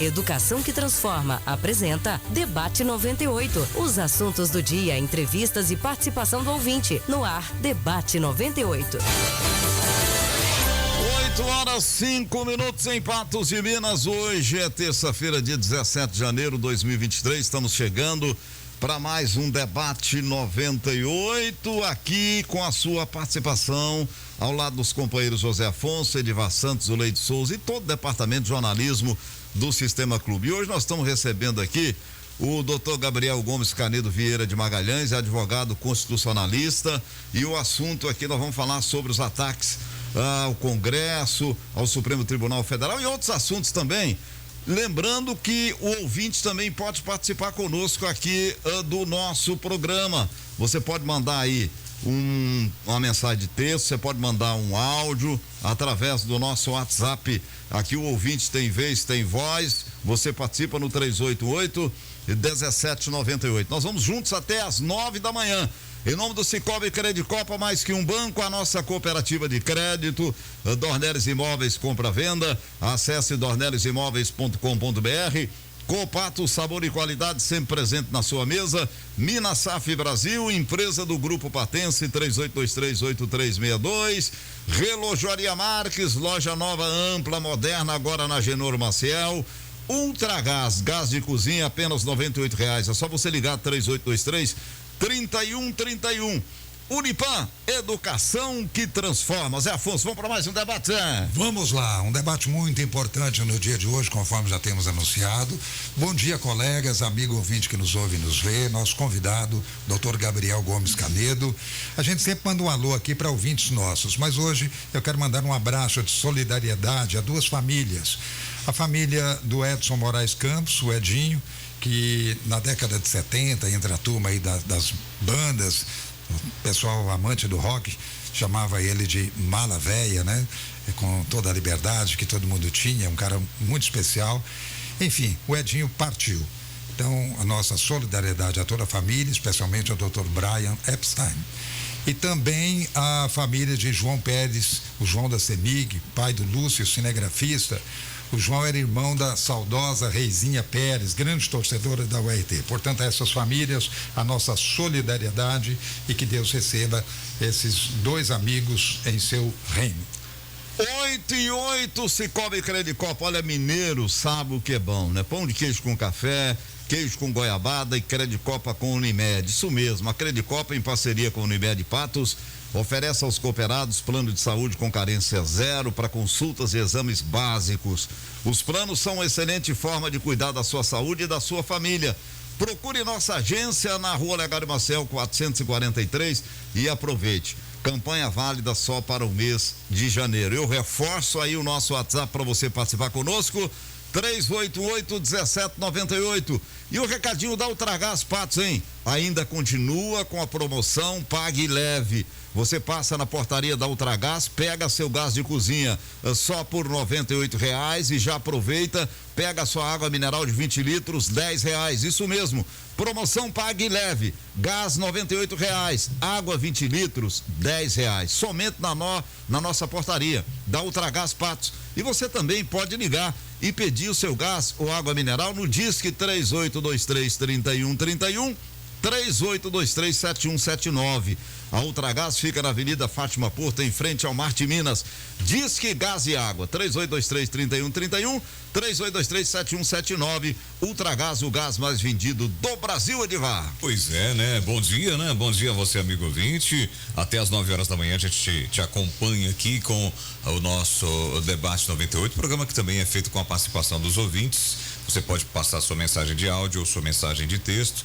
Educação que Transforma apresenta Debate 98. Os assuntos do dia, entrevistas e participação do ouvinte. No ar, Debate 98. 8h05 em Patos de Minas. Hoje é terça-feira, dia 17 de janeiro de 2023. Estamos chegando para mais um Debate 98, aqui com a sua participação, ao lado dos companheiros José Afonso, Edivar Santos, o Leite Souza e todo o departamento de jornalismo do Sistema Clube. E hoje nós estamos recebendo aqui o Dr. Gabriel Gomes Canedo Vieira de Magalhães, advogado constitucionalista, e o assunto aqui nós vamos falar sobre os ataques ao Congresso, ao Supremo Tribunal Federal e outros assuntos também. Lembrando que o ouvinte também pode participar conosco aqui do nosso programa. Você pode mandar aí uma mensagem de texto, você pode mandar um áudio através do nosso WhatsApp. Aqui o ouvinte tem vez, tem voz. Você participa no 388-1798. Nós vamos juntos até às 9 da manhã. Em nome do Cicobi Credicopa, mais que um banco, a nossa cooperativa de crédito, Dornelles Imóveis Compra-Venda, acesse dornellesimóveis.com.br. Copato, sabor e qualidade sempre presente na sua mesa. Minas Saf Brasil, empresa do Grupo Patense, 38238362. Relojoaria Marques, loja nova, ampla, moderna, agora na Genor Maciel. Ultragás, gás de cozinha, apenas R$98. É só você ligar 3823-3131. Unipam, educação que transforma. Zé Afonso, vamos para mais um debate, Zé? Vamos lá, um debate muito importante no dia de hoje, conforme já temos anunciado. Bom dia, colegas, amigo ouvinte que nos ouve e nos vê, nosso convidado, Dr. Gabriel Gomes Canedo. A gente sempre manda um alô aqui para ouvintes nossos, mas hoje eu quero mandar um abraço de solidariedade a duas famílias. A família do Edson Moraes Campos, o Edinho, que na década de 70, entre a turma aí das bandas, o pessoal amante do rock chamava ele de mala véia, né? Com toda a liberdade que todo mundo tinha, um cara muito especial. Enfim, o Edinho partiu. Então, a nossa solidariedade a toda a família, especialmente ao Dr. Brian Epstein. E também a família de João Pérez, o João da CEMIG, pai do Lúcio, cinegrafista. O João era irmão da saudosa Reizinha Pérez, grande torcedora da URT. Portanto, a essas famílias, a nossa solidariedade e que Deus receba esses dois amigos em seu reino. 8h08, Cicobi Credicopa. Olha, mineiro sabe o que é bom, né? Pão de queijo com café, queijo com goiabada e Credicopa com Unimed. Isso mesmo, a Credicopa, em parceria com a Unimed Patos, oferece aos cooperados plano de saúde com carência zero para consultas e exames básicos. Os planos são uma excelente forma de cuidar da sua saúde e da sua família. Procure nossa agência na Rua Legário Maciel 443 e aproveite. Campanha válida só para o mês de janeiro. Eu reforço aí o nosso WhatsApp para você participar conosco, 388-1798. E o recadinho da Ultragás Patos, hein? Ainda continua com a promoção Pague Leve. Você passa na portaria da Ultragás, pega seu gás de cozinha só por R$98 e já aproveita, pega sua água mineral de 20 litros, R$10. Isso mesmo, promoção Pague Leve, gás R$98, água 20 litros, R$10. Somente na nossa portaria da Ultragás Patos. E você também pode ligar e pedir o seu gás ou água mineral no Disque 3823-3131, 3823-7179. A Ultragás fica na Avenida Fátima Porto, em frente ao Marte Minas. Disque Gás e Água, 3823-3131, 3823-7179. Ultragás, o gás mais vendido do Brasil, Edivar. Pois é, né? Bom dia, né? Bom dia a você, amigo ouvinte. Até às 9 horas da manhã a gente te acompanha aqui com o nosso Debate 98, programa que também é feito com a participação dos ouvintes. Você pode passar sua mensagem de áudio ou sua mensagem de texto,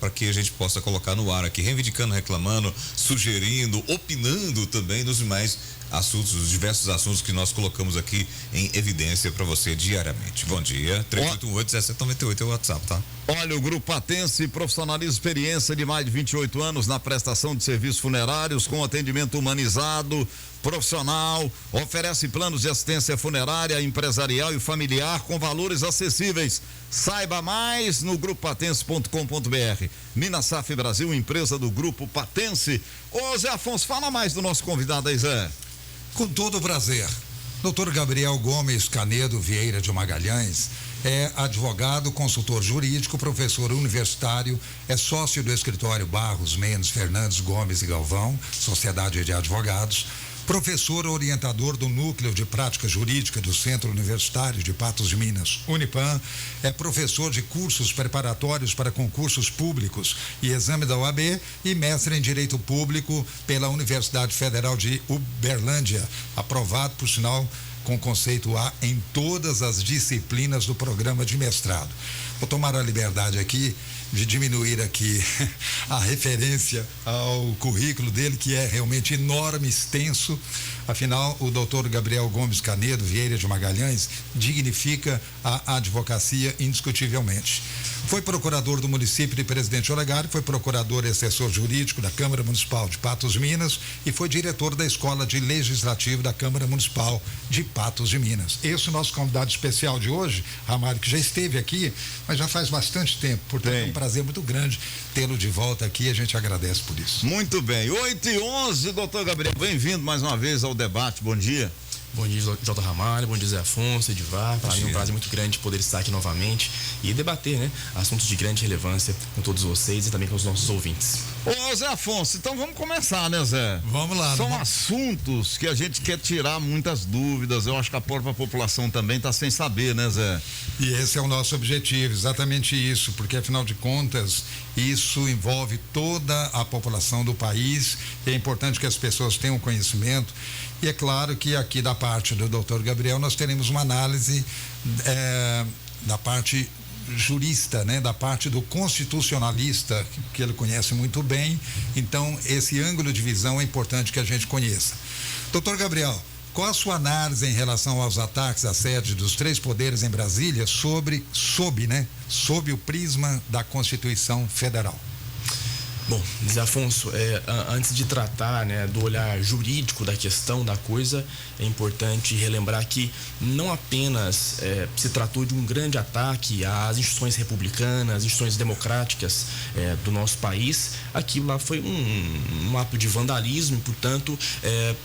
para que a gente possa colocar no ar aqui, reivindicando, reclamando, sugerindo, opinando também dos demais assuntos, os diversos assuntos que nós colocamos aqui em evidência para você diariamente. Bom dia, 388-1798 é o WhatsApp, tá? Olha, o Grupo Patense profissionaliza experiência de mais de 28 anos na prestação de serviços funerários com atendimento humanizado, profissional, oferece planos de assistência funerária, empresarial e familiar com valores acessíveis. Saiba mais no grupopatense.com.br. Minas Saf Brasil, empresa do Grupo Patense. Ô Zé Afonso, fala mais do nosso convidado aí, Zé. Com todo o prazer. Dr. Gabriel Gomes Canedo Vieira de Magalhães é advogado, consultor jurídico, professor universitário, é sócio do escritório Barros, Mendes, Fernandes, Gomes e Galvão, Sociedade de Advogados, professor orientador do Núcleo de Prática Jurídica do Centro Universitário de Patos de Minas, Unipam, é professor de cursos preparatórios para concursos públicos e exame da OAB e mestre em Direito Público pela Universidade Federal de Uberlândia, aprovado, por sinal, com conceito A em todas as disciplinas do programa de mestrado. Vou tomar a liberdade aqui de diminuir aqui a referência ao currículo dele, que é realmente enorme, extenso. Afinal, o doutor Gabriel Gomes Canedo Vieira de Magalhães dignifica a advocacia indiscutivelmente. Foi procurador do município de Presidente Olegário, foi procurador e assessor jurídico da Câmara Municipal de Patos de Minas e foi diretor da Escola de Legislativo da Câmara Municipal de Patos de Minas. Esse é o nosso convidado especial de hoje, Ramalho, que já esteve aqui, mas já faz bastante tempo, portanto é um prazer muito grande tê-lo de volta aqui, a gente agradece por isso. Muito bem, 8h11, doutor Gabriel, bem-vindo mais uma vez ao debate, bom dia. Bom dia, J. Ramalho, bom dia, Zé Afonso, Edivar. Para mim é um prazer muito grande poder estar aqui novamente e debater, né, assuntos de grande relevância com todos vocês e também com os nossos ouvintes. Ô, Zé Afonso, então vamos começar, né, Zé? Vamos lá. São assuntos que a gente quer tirar muitas dúvidas. Eu acho que a própria população também está sem saber, né, Zé? E esse é o nosso objetivo, exatamente isso, porque afinal de contas, isso envolve toda a população do país e é importante que as pessoas tenham conhecimento. E é claro que aqui da parte do doutor Gabriel nós teremos uma análise da parte jurista, né, da parte do constitucionalista, que ele conhece muito bem. Então, esse ângulo de visão é importante que a gente conheça. Doutor Gabriel, qual a sua análise em relação aos ataques à sede dos 3 poderes em Brasília sob o prisma da Constituição Federal? Bom, Zé Afonso, antes de tratar, né, do olhar jurídico da questão da coisa, é importante relembrar que não apenas se tratou de um grande ataque às instituições republicanas, instituições democráticas do nosso país. Aquilo lá foi um ato de vandalismo e, portanto,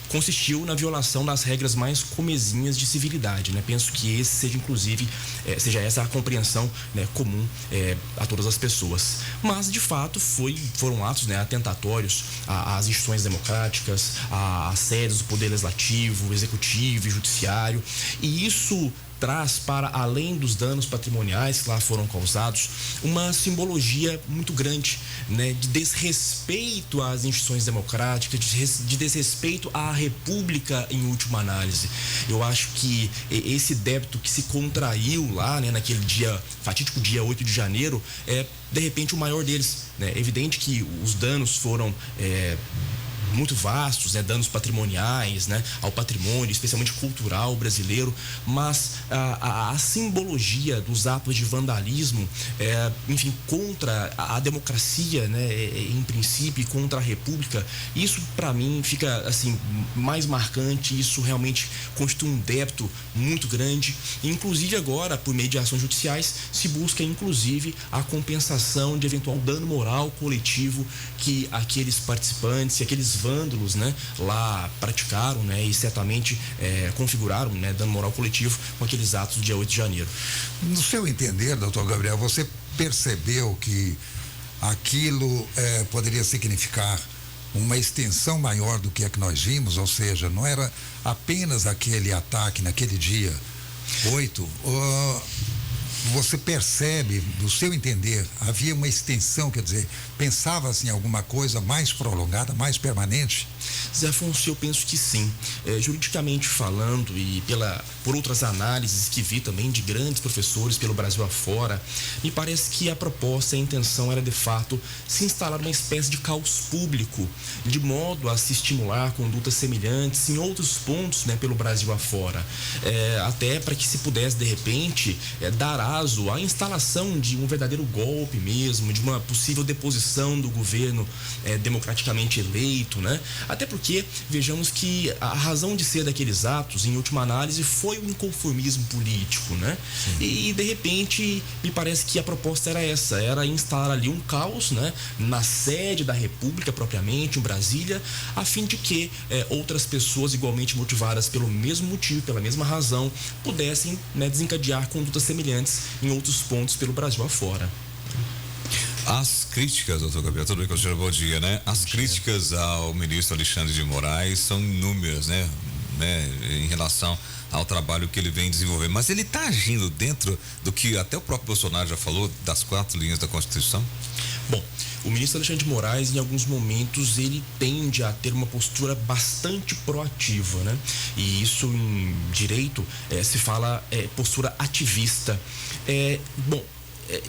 consistiu na violação das regras mais comezinhas de civilidade, né? Penso que esse seja, inclusive, seja essa a compreensão, né, comum a todas as pessoas. Mas, de fato, foram atos, né, atentatórios às instituições democráticas, às sedes do Poder Legislativo, Executivo e Judiciário, e isso traz, para além dos danos patrimoniais que lá foram causados, uma simbologia muito grande, né, de desrespeito às instituições democráticas, de desrespeito à República em última análise. Eu acho que esse débito que se contraiu lá, né, naquele fatídico dia 8 de janeiro, é de repente o maior deles, né? É evidente que os danos foram muito vastos, né, danos patrimoniais, né, ao patrimônio, especialmente cultural brasileiro, mas a simbologia dos atos de vandalismo, enfim, contra a democracia, né, em princípio, e contra a República, isso para mim fica assim mais marcante. Isso realmente constitui um débito muito grande. Inclusive agora, por meio de ações judiciais, se busca inclusive a compensação de eventual dano moral coletivo que aqueles participantes e aqueles vândalos, né, lá praticaram, né, e certamente configuraram, né, dano moral coletivo com aqueles atos do dia 8 de janeiro. No seu entender, doutor Gabriel, você percebeu que aquilo poderia significar uma extensão maior do que a que nós vimos, ou seja, não era apenas aquele ataque naquele dia 8, você percebe, do seu entender, havia uma extensão, quer dizer, pensava-se em alguma coisa mais prolongada, mais permanente? Zé Afonso, eu penso que sim. Juridicamente falando e por outras análises que vi também de grandes professores pelo Brasil afora, me parece que a proposta e a intenção era, de fato, se instalar uma espécie de caos público, de modo a se estimular condutas semelhantes em outros pontos, né, pelo Brasil afora. Até para que se pudesse, de repente, dar aso à instalação de um verdadeiro golpe mesmo, de uma possível deposição do governo democraticamente eleito, né? Até porque, vejamos que a razão de ser daqueles atos, em última análise, foi o inconformismo político, né? E, de repente, me parece que a proposta era essa, era instalar ali um caos, né? Na sede da República, propriamente, em Brasília, a fim de que outras pessoas igualmente motivadas pelo mesmo motivo, pela mesma razão, pudessem, né, desencadear condutas semelhantes em outros pontos pelo Brasil afora. As críticas, doutor Gabriel, tudo bem com o senhor? Bom dia, né? As críticas ao ministro Alexandre de Moraes são inúmeras, né? Em relação ao trabalho que ele vem desenvolvendo. Mas ele está agindo dentro do que até o próprio Bolsonaro já falou, das 4 linhas da Constituição? Bom, o ministro Alexandre de Moraes, em alguns momentos, ele tende a ter uma postura bastante proativa, né? E isso em direito se fala postura ativista.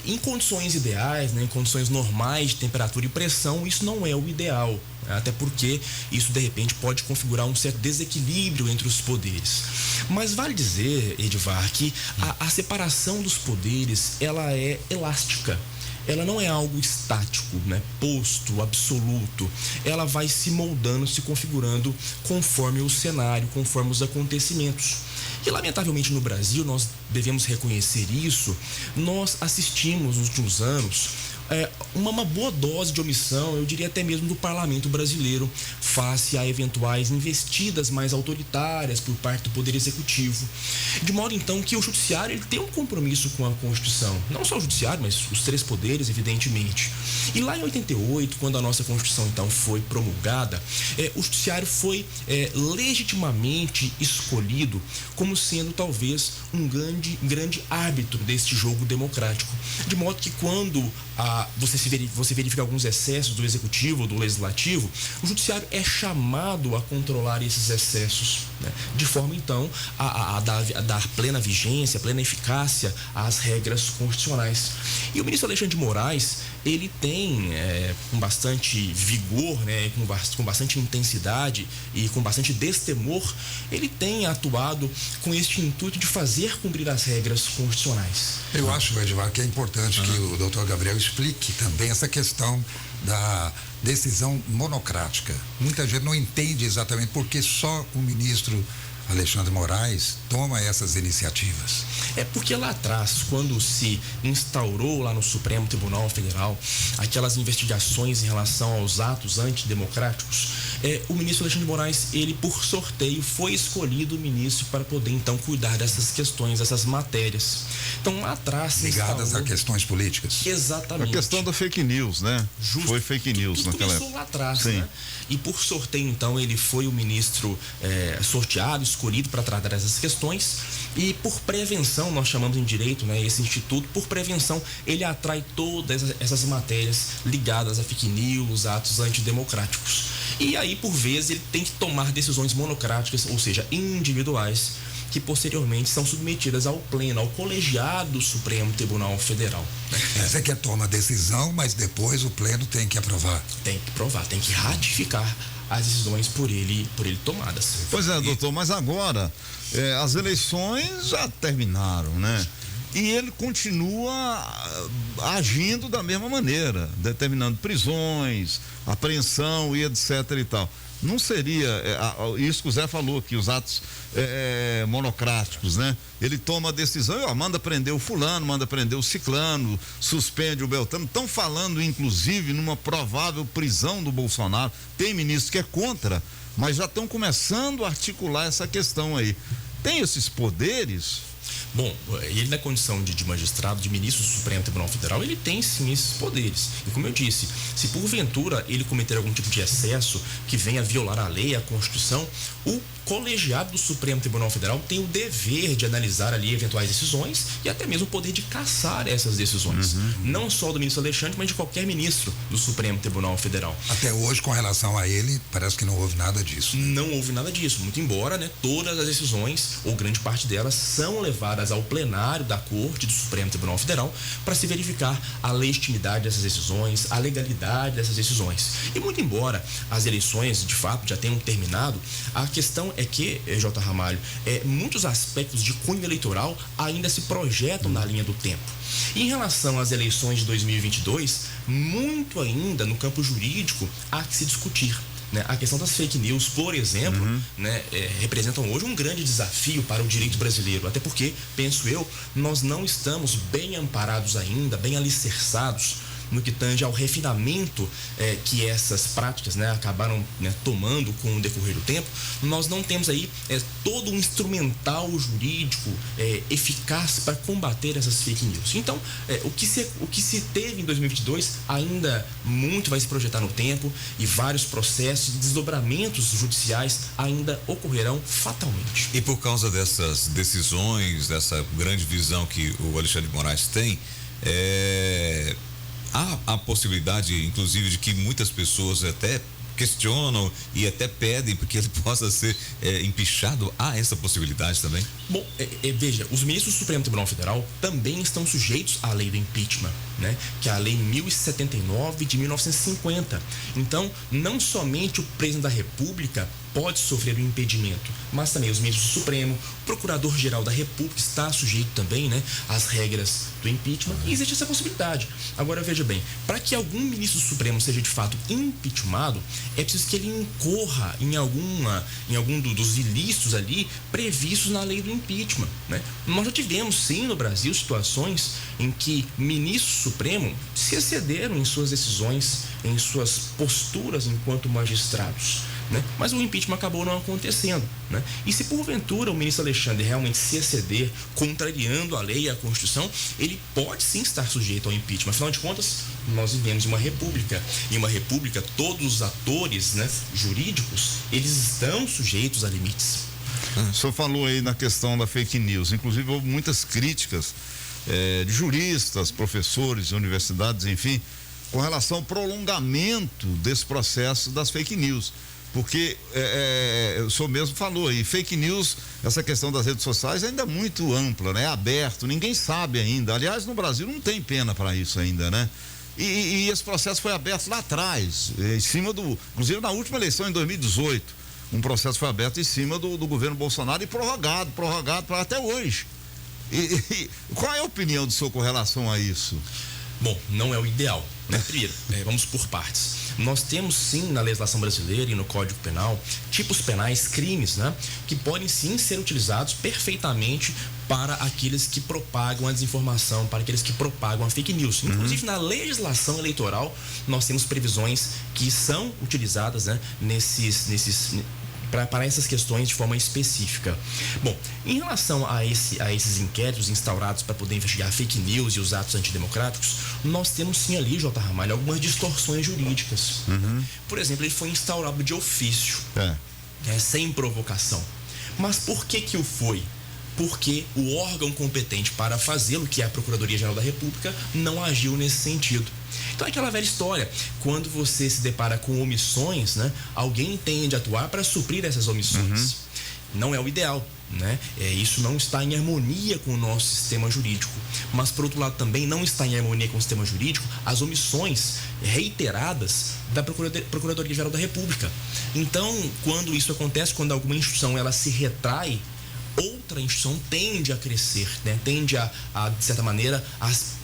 Em condições ideais, né, em condições normais de temperatura e pressão, isso não é o ideal, né? Até porque isso de repente pode configurar um certo desequilíbrio entre os poderes. Mas vale dizer, Edivar, que a separação dos poderes, ela é elástica. Ela não é algo estático, né? Posto, absoluto. Ela vai se moldando, se configurando conforme o cenário, conforme os acontecimentos. E, lamentavelmente, no Brasil, nós devemos reconhecer isso, nós assistimos nos últimos anos uma boa dose de omissão, eu diria até mesmo do parlamento brasileiro, face a eventuais investidas mais autoritárias por parte do Poder Executivo. De modo, então, que o Judiciário ele tem um compromisso com a Constituição. Não só o Judiciário, mas os 3 poderes, evidentemente. E lá em 88, quando a nossa Constituição, então, foi promulgada, o Judiciário foi legitimamente escolhido como sendo, talvez, um grande árbitro deste jogo democrático. De modo que, quando você verifica alguns excessos do Executivo ou do Legislativo, o Judiciário é chamado a controlar esses excessos, né? De forma, então, a dar plena vigência, plena eficácia às regras constitucionais. E o ministro Alexandre de Moraes, ele tem, com bastante vigor, né, com bastante intensidade e com bastante destemor, ele tem atuado com este intuito de fazer cumprir as regras constitucionais. Eu acho, Edivar, que é importante que o doutor Gabriel explique também essa questão da decisão monocrática. Muita gente não entende exatamente por que só o ministro Alexandre de Moraes toma essas iniciativas. É porque lá atrás, quando se instaurou lá no Supremo Tribunal Federal aquelas investigações em relação aos atos antidemocráticos, o ministro Alexandre de Moraes, ele por sorteio foi escolhido ministro para poder então cuidar dessas questões, dessas matérias. Então lá atrás ligadas a questões políticas. Exatamente. A questão da fake news, né? Justo. Foi fake news tudo naquela começou época. Lá atrás, sim, né? E por sorteio então ele foi o ministro sorteado, escolhido para tratar dessas questões. E por prevenção, nós chamamos em direito, né, esse instituto, por prevenção, ele atrai todas essas matérias ligadas a fake news, a atos antidemocráticos. E aí, por vezes, ele tem que tomar decisões monocráticas, ou seja, individuais, que posteriormente são submetidas ao pleno, ao colegiado do Supremo Tribunal Federal. Você quer tomar decisão, mas depois o pleno tem que aprovar. Tem que provar, tem que ratificar as decisões por ele tomadas. Pois é, doutor, mas agora as eleições já terminaram, né? E ele continua agindo da mesma maneira, determinando prisões, apreensão e etc e tal. Não seria isso que o Zé falou, que os atos monocráticos, né? Ele toma a decisão, manda prender o fulano, manda prender o ciclano, suspende o Beltrano. Estão falando, inclusive, numa provável prisão do Bolsonaro. Tem ministro que é contra, mas já estão começando a articular essa questão aí. Tem esses poderes? Bom, ele na condição de magistrado, de ministro do Supremo Tribunal Federal, ele tem sim esses poderes. E como eu disse, se porventura ele cometer algum tipo de excesso que venha violar a lei, a Constituição, o colegiado do Supremo Tribunal Federal tem o dever de analisar ali eventuais decisões e até mesmo o poder de cassar essas decisões. Não só do ministro Alexandre, mas de qualquer ministro do Supremo Tribunal Federal. Até hoje, com relação a ele, parece que não houve nada disso. Não houve nada disso, muito embora, né, todas as decisões, ou grande parte delas, são levadas ao plenário da Corte do Supremo Tribunal Federal para se verificar a legitimidade dessas decisões, a legalidade dessas decisões. E muito embora as eleições, de fato, já tenham terminado, a questão é que, J. Ramalho, muitos aspectos de cunho eleitoral ainda se projetam na linha do tempo. E em relação às eleições de 2022, muito ainda no campo jurídico há que se discutir. né? A questão das fake news, por exemplo, né, representam hoje um grande desafio para o direito brasileiro, até porque, penso eu, nós não estamos bem amparados ainda, bem alicerçados no que tange ao refinamento que essas práticas, né, acabaram, né, tomando com o decorrer do tempo. Nós não temos aí todo um instrumental jurídico eficaz para combater essas fake news. Então, o que se teve em 2022 ainda muito vai se projetar no tempo, e vários processos e desdobramentos judiciais ainda ocorrerão fatalmente. E por causa dessas decisões, dessa grande visão que o Alexandre de Moraes tem, há a possibilidade, inclusive, de que muitas pessoas até questionam e até pedem porque ele possa ser empichado. Há essa possibilidade também? Bom, veja, os ministros do Supremo Tribunal Federal também estão sujeitos à lei do impeachment, né? Que é a lei 1079 de 1950. Então, não somente o presidente da República pode sofrer o impedimento, mas também os ministros do Supremo, o Procurador-Geral da República está sujeito também, né, às regras do impeachment, e existe essa possibilidade. Agora, veja bem, para que algum ministro do Supremo seja de fato impeachmentado, é preciso que ele incorra em algum dos ilícitos ali previstos na lei do impeachment, né? Nós já tivemos, sim, no Brasil, situações em que ministros do Supremo se excederam em suas decisões, em suas posturas enquanto magistrados, né? Mas o impeachment acabou não acontecendo, né? E se porventura o ministro Alexandre realmente se exceder, contrariando a lei e a Constituição, ele pode sim estar sujeito ao impeachment. Afinal de contas, nós vivemos em uma república. Em uma república, todos os atores, né, jurídicos, eles estão sujeitos a limites. O senhor falou aí na questão da fake news. Inclusive, houve muitas críticas de juristas, professores de universidades, enfim, com relação ao prolongamento desse processo das fake news. Porque o senhor mesmo falou aí, fake news, essa questão das redes sociais ainda é muito ampla, né? É aberto, ninguém sabe ainda. Aliás, no Brasil não tem pena para isso ainda, né? E esse processo foi aberto lá atrás, em cima inclusive na última eleição em 2018, um processo foi aberto em cima do governo Bolsonaro e prorrogado para até hoje. E qual é a opinião do senhor com relação a isso? Bom, não é o ideal, né? Primeiro, vamos por partes. Nós temos sim na legislação brasileira e no Código Penal tipos penais, crimes, né, que podem sim ser utilizados perfeitamente para aqueles que propagam a desinformação, para aqueles que propagam a fake news. Inclusive na legislação eleitoral nós temos previsões que são utilizadas, né, para essas questões de forma específica. Bom, em relação a esses inquéritos instaurados para poder investigar fake news e os atos antidemocráticos, nós temos sim ali, J. Ramalho, algumas distorções jurídicas. Por exemplo, ele foi instaurado de ofício, sem provocação. Mas por que o foi? Porque o órgão competente para fazê-lo, que é a Procuradoria-Geral da República, não agiu nesse sentido. Então é aquela velha história, quando você se depara com omissões, né, alguém tem de atuar para suprir essas omissões. Não é o ideal, né? Isso não está em harmonia com o nosso sistema jurídico. Mas, por outro lado, também não está em harmonia com o sistema jurídico as omissões reiteradas da Procuradoria-Geral da República. Então, quando isso acontece, quando alguma instituição ela se retrai, outra instituição tende a crescer, né? Tende a de certa maneira,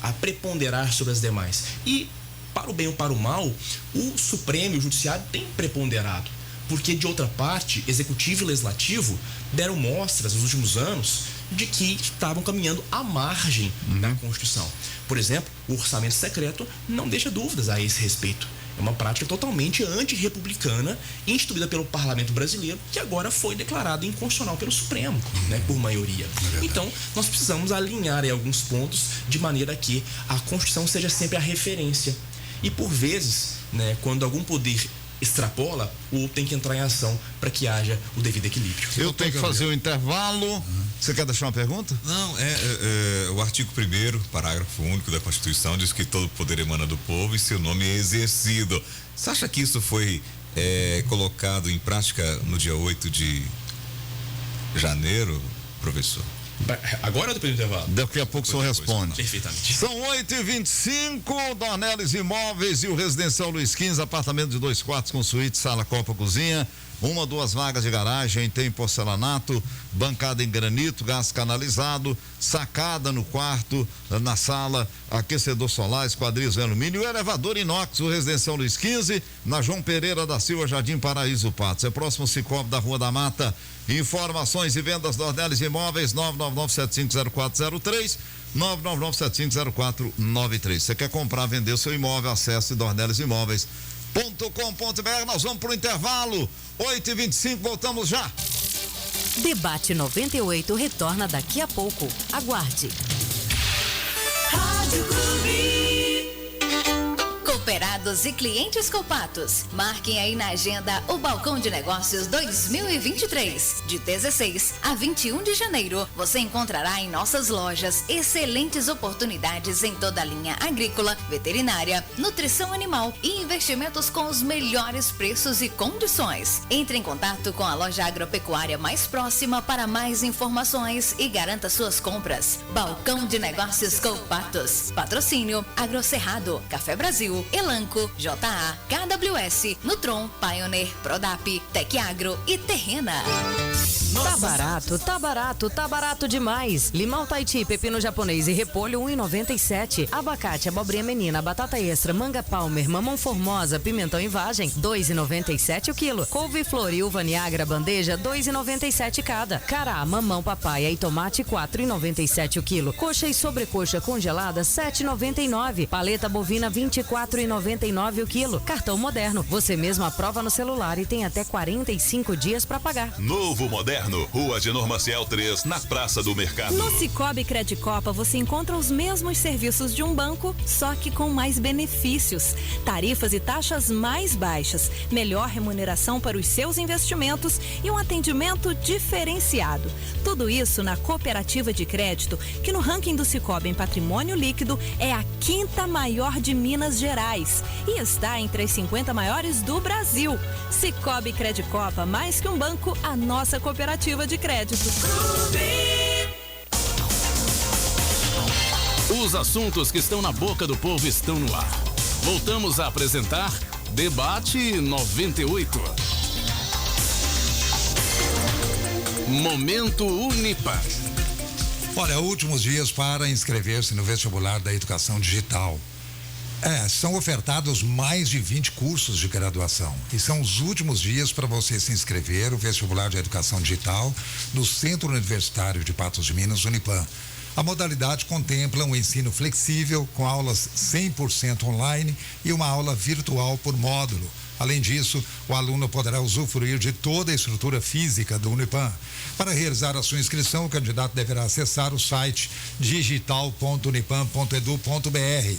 a preponderar sobre as demais. E, para o bem ou para o mal, o Supremo e o Judiciário têm preponderado. Porque, de outra parte, Executivo e Legislativo deram mostras nos últimos anos de que estavam caminhando à margem da Constituição. Por exemplo, o orçamento secreto não deixa dúvidas a esse respeito. É uma prática totalmente antirrepublicana, instituída pelo Parlamento brasileiro, que agora foi declarada inconstitucional pelo Supremo, né, por maioria. Então, nós precisamos alinhar aí alguns pontos de maneira que a Constituição seja sempre a referência. E, por vezes, né, quando algum poder extrapola, o outro tem que entrar em ação para que haja o devido equilíbrio. Eu tenho que fazer o intervalo. Você quer deixar uma pergunta? Não, o artigo 1º, parágrafo único da Constituição diz que todo poder emana do povo e seu nome é exercido. Você acha que isso foi colocado em prática no dia 8 de janeiro, professor? Agora ou depois do intervalo? Daqui a pouco o senhor responde. Perfeitamente. São 8h25, Dornelles Imóveis e o Residencial Luiz XV, apartamento de 2 quartos com suíte, sala, copa, cozinha. 2 vagas de garagem, tem porcelanato, bancada em granito, gás canalizado, sacada no quarto, na sala, aquecedor solar, esquadrias em alumínio e elevador inox, o Residencial Luiz 15, na João Pereira da Silva, Jardim Paraíso Patos. É próximo Cicobi da Rua da Mata. Informações e vendas Dornelles Imóveis, 999-750403, 999-750493. Você quer comprar, vender o seu imóvel, acesse dornellesimóveis.com.br. Nós vamos para o intervalo, 8h25, voltamos já. Debate 98 retorna daqui a pouco. Aguarde. Rádio Clube. Cooperados e clientes Copatos, marquem aí na agenda o Balcão de Negócios 2023. De 16 a 21 de janeiro, você encontrará em nossas lojas excelentes oportunidades em toda a linha agrícola, veterinária, nutrição animal e investimentos com os melhores preços e condições. Entre em contato com a loja agropecuária mais próxima para mais informações e garanta suas compras. Balcão de Negócios Copatos. Patrocínio Agrocerrado, Café Brasil, Elanco, JA, KWS, Nutron, Pioneer, Prodap, Tecagro e Terrena. Tá barato demais. Limão Tahiti, pepino japonês e repolho 1,97. Abacate, abobrinha menina, batata extra, manga palmer, mamão formosa, pimentão em vagem 2,97 o quilo. Couve-flor e uva Niagara bandeja 2,97 cada. Cará, mamão, papaya e tomate 4,97 o quilo. Coxa e sobrecoxa congelada 7,99. Paleta bovina 24,99 o quilo. Cartão Moderno, você mesmo aprova no celular e tem até 45 dias para pagar. Novo Moderno, Rua Agenor Maciel 3, na Praça do Mercado. No Cicobi Credicopa você encontra os mesmos serviços de um banco, só que com mais benefícios. Tarifas e taxas mais baixas, melhor remuneração para os seus investimentos e um atendimento diferenciado. Tudo isso na cooperativa de crédito, que no ranking do Cicobi em patrimônio líquido é a 5ª maior de Minas Gerais e está entre as 50 maiores do Brasil. Cicobi Credicopa, mais que um banco, a nossa cooperativa de crédito. Os assuntos que estão na boca do povo estão no ar. Voltamos a apresentar Debate 98. Momento Unipam. Olha, últimos dias para inscrever-se no vestibular da educação digital. São ofertados mais de 20 cursos de graduação e são os últimos dias para você se inscrever no vestibular de educação digital no Centro Universitário de Patos de Minas, Unipam. A modalidade contempla um ensino flexível com aulas 100% online e uma aula virtual por módulo. Além disso, o aluno poderá usufruir de toda a estrutura física do Unipam. Para realizar a sua inscrição, o candidato deverá acessar o site digital.unipam.edu.br.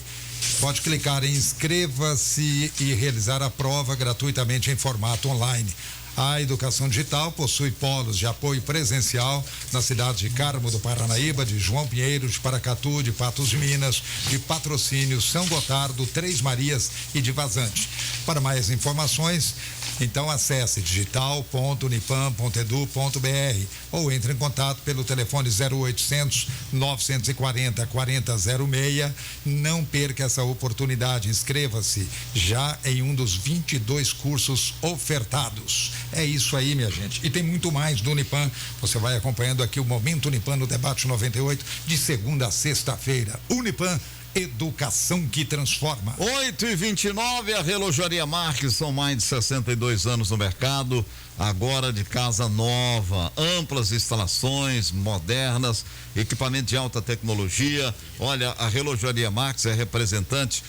Pode clicar em inscreva-se e realizar a prova gratuitamente em formato online. A educação digital possui polos de apoio presencial nas cidades de Carmo do Paranaíba, de João Pinheiro, de Paracatu, de Patos de Minas, de Patrocínio, São Gotardo, Três Marias e de Vazante. Para mais informações, então acesse digital.unipam.edu.br ou entre em contato pelo telefone 0800 940 4006. Não perca essa oportunidade. Inscreva-se já em um dos 22 cursos ofertados. É isso aí, minha gente. E tem muito mais do Unipam. Você vai acompanhando aqui o Momento Unipam no Debate 98, de segunda a sexta-feira. Unipam, educação que transforma. 8h29, a Relojaria Marques, são mais de 62 anos no mercado, agora de casa nova, amplas instalações modernas, equipamento de alta tecnologia. Olha, a Relojaria Marques é representante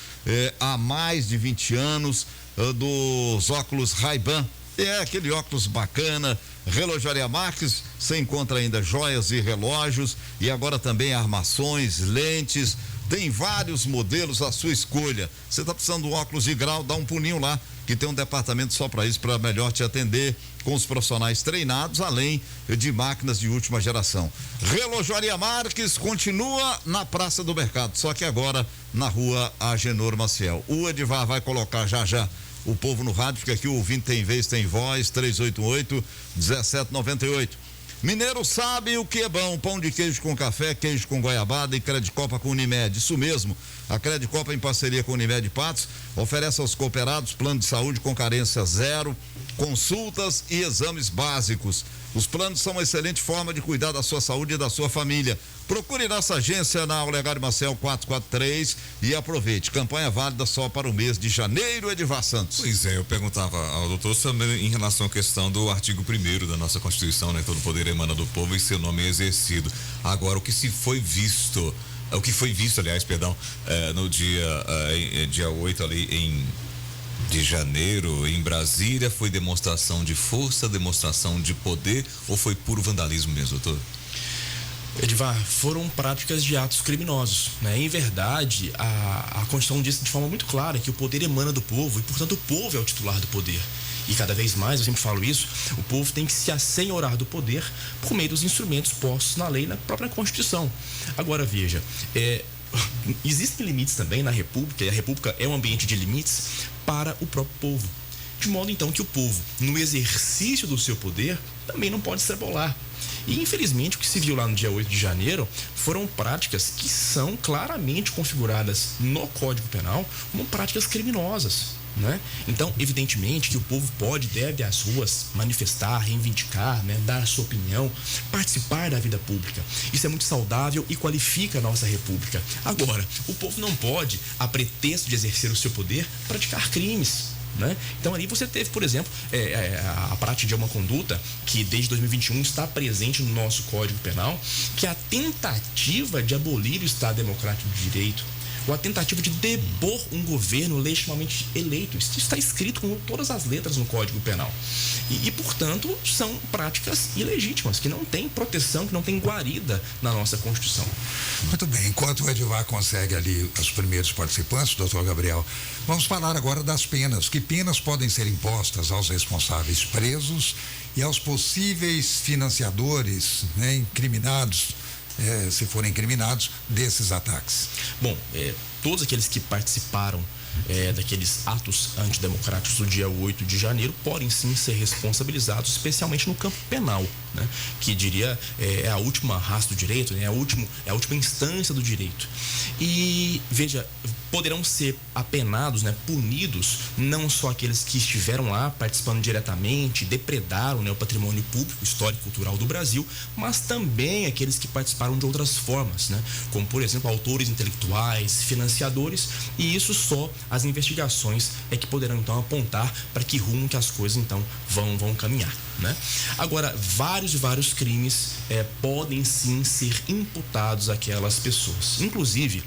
há mais de 20 anos dos óculos Ray-Ban. É aquele óculos bacana. Relojaria Marques, você encontra ainda joias e relógios e agora também armações, lentes. Tem vários modelos à sua escolha. Você está precisando de um óculos de grau, dá um pulinho lá, que tem um departamento só para isso, para melhor te atender, com os profissionais treinados, além de máquinas de última geração. Relojaria Marques continua na Praça do Mercado, só que agora na Rua Agenor Maciel. O Edivar vai colocar já o povo no rádio, porque aqui o ouvinte tem vez, tem voz, 388-1798. Mineiro sabe o que é bom, pão de queijo com café, queijo com goiabada e Credicopa com Unimed. Isso mesmo, a Credicopa em parceria com Unimed Patos oferece aos cooperados plano de saúde com carência zero, consultas e exames básicos. Os planos são uma excelente forma de cuidar da sua saúde e da sua família. Procure nossa agência na Olegário Marcel 443 e aproveite. Campanha válida só para o mês de janeiro, Edivar Santos. Pois é, eu perguntava ao doutor também em relação à questão do artigo 1º da nossa Constituição, né? Todo poder emana do povo e seu nome é exercido. Agora, o que foi visto, no dia 8 ali de janeiro, em Brasília, foi demonstração de força, demonstração de poder ou foi puro vandalismo mesmo, doutor? Edivar, foram práticas de atos criminosos, né? Em verdade, a Constituição diz de forma muito clara que o poder emana do povo e, portanto, o povo é o titular do poder. E cada vez mais, eu sempre falo isso, o povo tem que se assenhorar do poder por meio dos instrumentos postos na lei, na própria Constituição. Agora, veja, existem limites também na República, e a República é um ambiente de limites para o próprio povo. De modo, então, que o povo, no exercício do seu poder, também não pode extrapolar. E, infelizmente, o que se viu lá no dia 8 de janeiro foram práticas que são claramente configuradas no Código Penal como práticas criminosas, né? Então, evidentemente que o povo pode, deve às ruas manifestar, reivindicar, né? Dar a sua opinião, participar da vida pública. Isso é muito saudável e qualifica a nossa república. Agora, o povo não pode, a pretexto de exercer o seu poder, praticar crimes, né? Então ali você teve, por exemplo, a prática de uma conduta que desde 2021 está presente no nosso Código Penal, que é a tentativa de abolir o Estado Democrático de Direito, ou a tentativa de depor um governo legitimamente eleito. Isso está escrito com todas as letras no Código Penal. E, portanto, são práticas ilegítimas, que não têm proteção, que não têm guarida na nossa Constituição. Muito bem, enquanto o Edivar consegue ali os primeiros participantes, doutor Gabriel, vamos falar agora das penas. Que penas podem ser impostas aos responsáveis presos e aos possíveis financiadores, né, incriminados, se forem incriminados, desses ataques? Bom, todos aqueles que participaram daqueles atos antidemocráticos do dia 8 de janeiro podem sim ser responsabilizados, especialmente no campo penal, né? Que diria é a última raça do direito, né? É a última instância do direito. E veja, poderão ser apenados, né, punidos, não só aqueles que estiveram lá participando diretamente, depredaram, né, o patrimônio público, histórico e cultural do Brasil, mas também aqueles que participaram de outras formas, né, como, por exemplo, autores intelectuais, financiadores, e isso só as investigações é que poderão, então, apontar para que rumo que as coisas, então, vão caminhar, né? Agora, vários crimes podem sim ser imputados àquelas pessoas. Inclusive,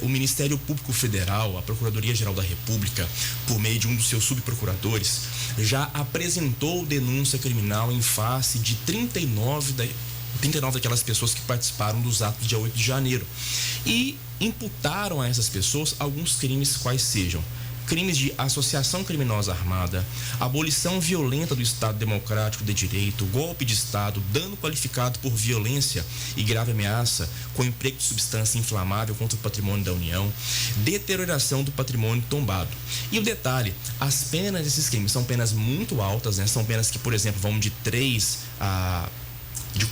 o Ministério Público Federal, a Procuradoria-Geral da República, por meio de um dos seus subprocuradores, já apresentou denúncia criminal em face de 39 daquelas pessoas que participaram dos atos do dia 8 de janeiro. E imputaram a essas pessoas alguns crimes, quais sejam: crimes de associação criminosa armada, abolição violenta do Estado Democrático de Direito, golpe de Estado, dano qualificado por violência e grave ameaça com emprego de substância inflamável contra o patrimônio da União, deterioração do patrimônio tombado. E o detalhe, as penas desses crimes são penas muito altas, né? São penas que, por exemplo, vão de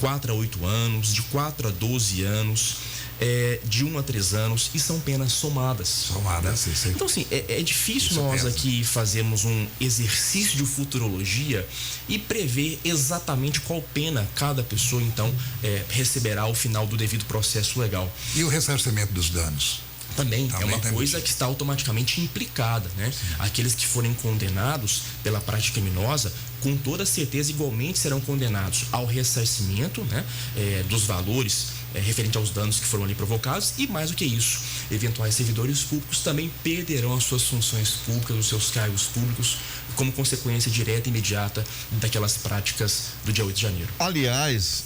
4 a 8 anos, de 4 a 12 anos, de 1 a 3 anos, e são penas somadas. Somadas, sim. Então, assim, é difícil nós aqui fazermos um exercício de futurologia e prever exatamente qual pena cada pessoa, então, receberá ao final do devido processo legal. E o ressarcimento dos danos? Também é uma coisa que está automaticamente implicada, né? Sim. Aqueles que forem condenados pela prática criminosa, com toda certeza, igualmente serão condenados ao ressarcimento, né? Dos valores referente aos danos que foram ali provocados, e mais do que isso, eventuais servidores públicos também perderão as suas funções públicas, os seus cargos públicos, como consequência direta e imediata daquelas práticas do dia 8 de janeiro. Aliás,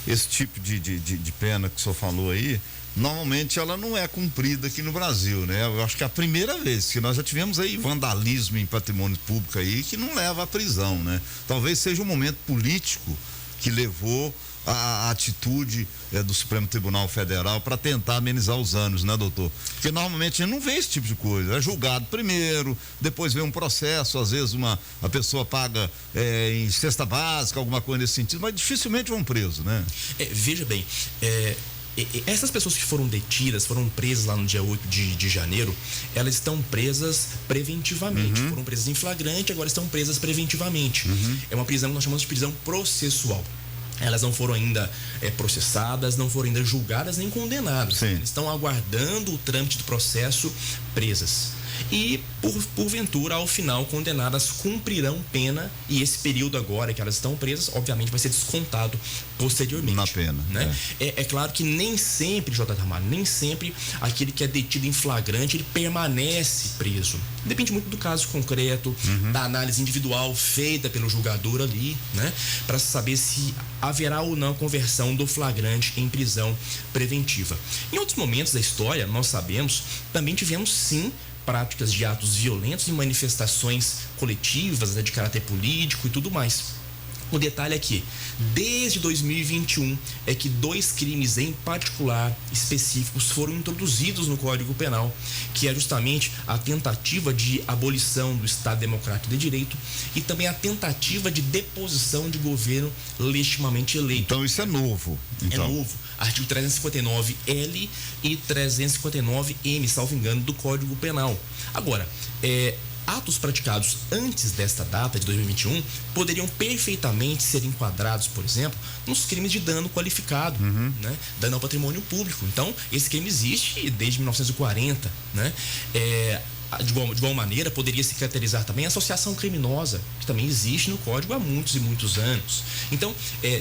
esse tipo de pena que o senhor falou aí, normalmente ela não é cumprida aqui no Brasil, né? Eu acho que é a primeira vez que nós já tivemos aí vandalismo em patrimônio público aí que não leva à prisão, né? Talvez seja um momento político que levou a atitude do Supremo Tribunal Federal para tentar amenizar os anos, né, doutor? Porque normalmente a gente não vê esse tipo de coisa. É julgado primeiro, depois vem um processo, às vezes a pessoa paga em cesta básica, alguma coisa nesse sentido, mas dificilmente vão preso, né? Veja bem, essas pessoas que foram detidas, foram presas lá no dia 8 de janeiro, elas estão presas preventivamente. Foram presas em flagrante, agora estão presas preventivamente. É uma prisão que nós chamamos de prisão processual. Elas não foram ainda processadas, não foram ainda julgadas nem condenadas. Eles estão aguardando o trâmite do processo, presas. E, porventura, ao final, condenadas cumprirão pena, e esse período agora que elas estão presas, obviamente, vai ser descontado posteriormente. Na pena. Né? É claro que nem sempre, J. Ramalho, nem sempre aquele que é detido em flagrante, ele permanece preso. Depende muito do caso concreto, da análise individual feita pelo julgador ali, né? Para saber se haverá ou não conversão do flagrante em prisão preventiva. Em outros momentos da história, nós sabemos, também tivemos sim práticas de atos violentos e manifestações coletivas, né, de caráter político e tudo mais. O detalhe aqui, desde 2021, é que 2 crimes em particular específicos foram introduzidos no Código Penal, que é justamente a tentativa de abolição do Estado Democrático de Direito e também a tentativa de deposição de governo legitimamente eleito. Então isso é novo. É novo. Artigo 359L e 359M, salvo engano, do Código Penal. Agora, atos praticados antes desta data, de 2021, poderiam perfeitamente ser enquadrados, por exemplo, nos crimes de dano qualificado, né? Dano ao patrimônio público. Então, esse crime existe desde 1940, né? De igual maneira, poderia se caracterizar também a associação criminosa, que também existe no Código há muitos e muitos anos. Então,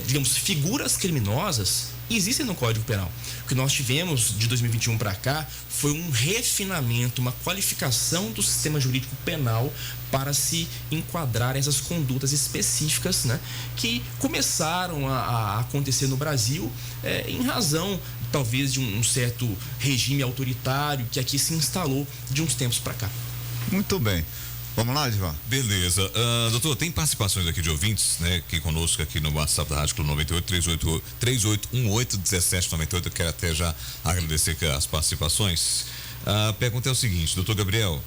digamos, figuras criminosas existem no Código Penal. O que nós tivemos de 2021 para cá foi um refinamento, uma qualificação do sistema jurídico penal para se enquadrar essas condutas específicas, né, que começaram a acontecer no Brasil em razão, talvez, de um certo regime autoritário que aqui se instalou de uns tempos para cá. Muito bem. Vamos lá, Edivar? Beleza. Doutor, tem participações aqui de ouvintes, né? Aqui conosco, aqui no WhatsApp da Rádio Clube 98, 3818-1798. Eu quero até já agradecer as participações. A pergunta é o seguinte, doutor Gabriel,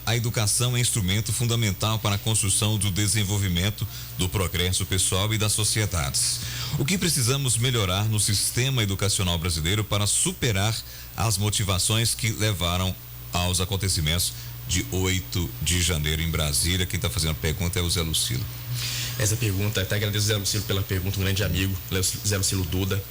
a educação é instrumento fundamental para a construção do desenvolvimento do progresso pessoal e das sociedades. O que precisamos melhorar no sistema educacional brasileiro para superar as motivações que levaram aos acontecimentos de 8 de janeiro em Brasília? Quem está fazendo a pergunta é o Zé Lucilo. Essa pergunta, até agradeço o Zé Lucilo pela pergunta, um grande amigo, Zé Lucilo Duda.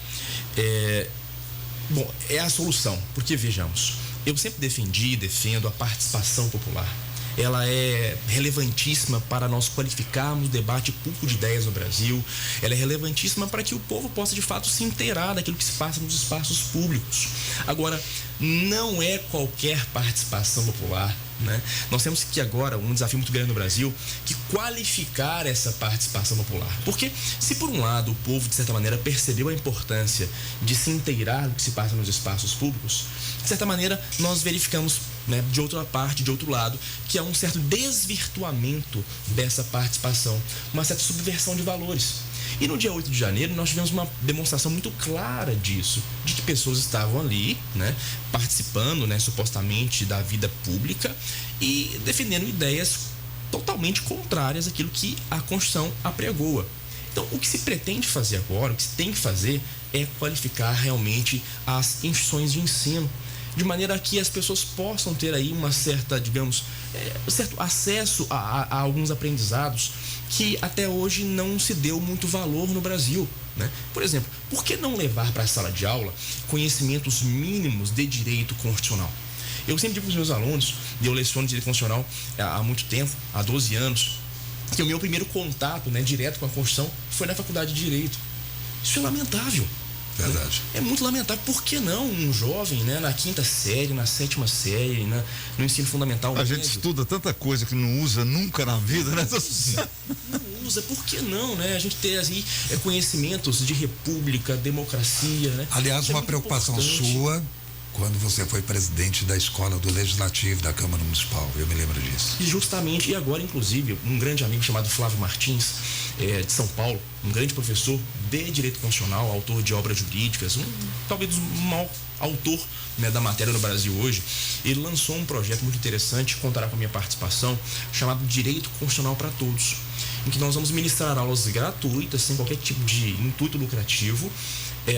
Bom, é a solução, porque vejamos, eu sempre defendi e defendo a participação popular. Ela é relevantíssima para nós qualificarmos o debate público de ideias no Brasil. Ela é relevantíssima para que o povo possa, de fato, se inteirar daquilo que se passa nos espaços públicos. Agora, não é qualquer participação popular, né? Nós temos que agora, um desafio muito grande no Brasil, que qualificar essa participação popular. Porque se por um lado o povo, de certa maneira, percebeu a importância de se inteirar do que se passa nos espaços públicos, de certa maneira nós verificamos, né, de outra parte, de outro lado, que há um certo desvirtuamento dessa participação, uma certa subversão de valores. E no dia 8 de janeiro nós tivemos uma demonstração muito clara disso, de que pessoas estavam ali, né, participando, né, supostamente da vida pública e defendendo ideias totalmente contrárias àquilo que a Constituição apregoa. Então, o que se pretende fazer agora, o que se tem que fazer é qualificar realmente as instituições de ensino, de maneira que as pessoas possam ter aí uma certa, digamos, certo acesso a alguns aprendizados que até hoje não se deu muito valor no Brasil, né? Por exemplo, por que não levar para a sala de aula conhecimentos mínimos de direito constitucional? Eu sempre digo para os meus alunos, e eu leciono direito constitucional há muito tempo, há 12 anos, que o meu primeiro contato, né, direto com a Constituição foi na faculdade de Direito. Isso é lamentável. Verdade. É muito lamentável. Por que não um jovem, né, na 5ª série, na 7ª série, no ensino fundamental? A gente estuda tanta coisa que não usa nunca na vida, né? Não usa, por que não, né? A gente ter assim, conhecimentos de república, democracia, né? Aliás, uma preocupação sua quando você foi presidente da escola do Legislativo da Câmara Municipal, eu me lembro disso. E justamente, e agora inclusive, um grande amigo chamado Flávio Martins, de São Paulo, um grande professor de Direito Constitucional, autor de obras jurídicas, talvez o maior autor, né, da matéria no Brasil hoje, ele lançou um projeto muito interessante, contará com a minha participação, chamado Direito Constitucional para Todos, em que nós vamos ministrar aulas gratuitas, sem qualquer tipo de intuito lucrativo,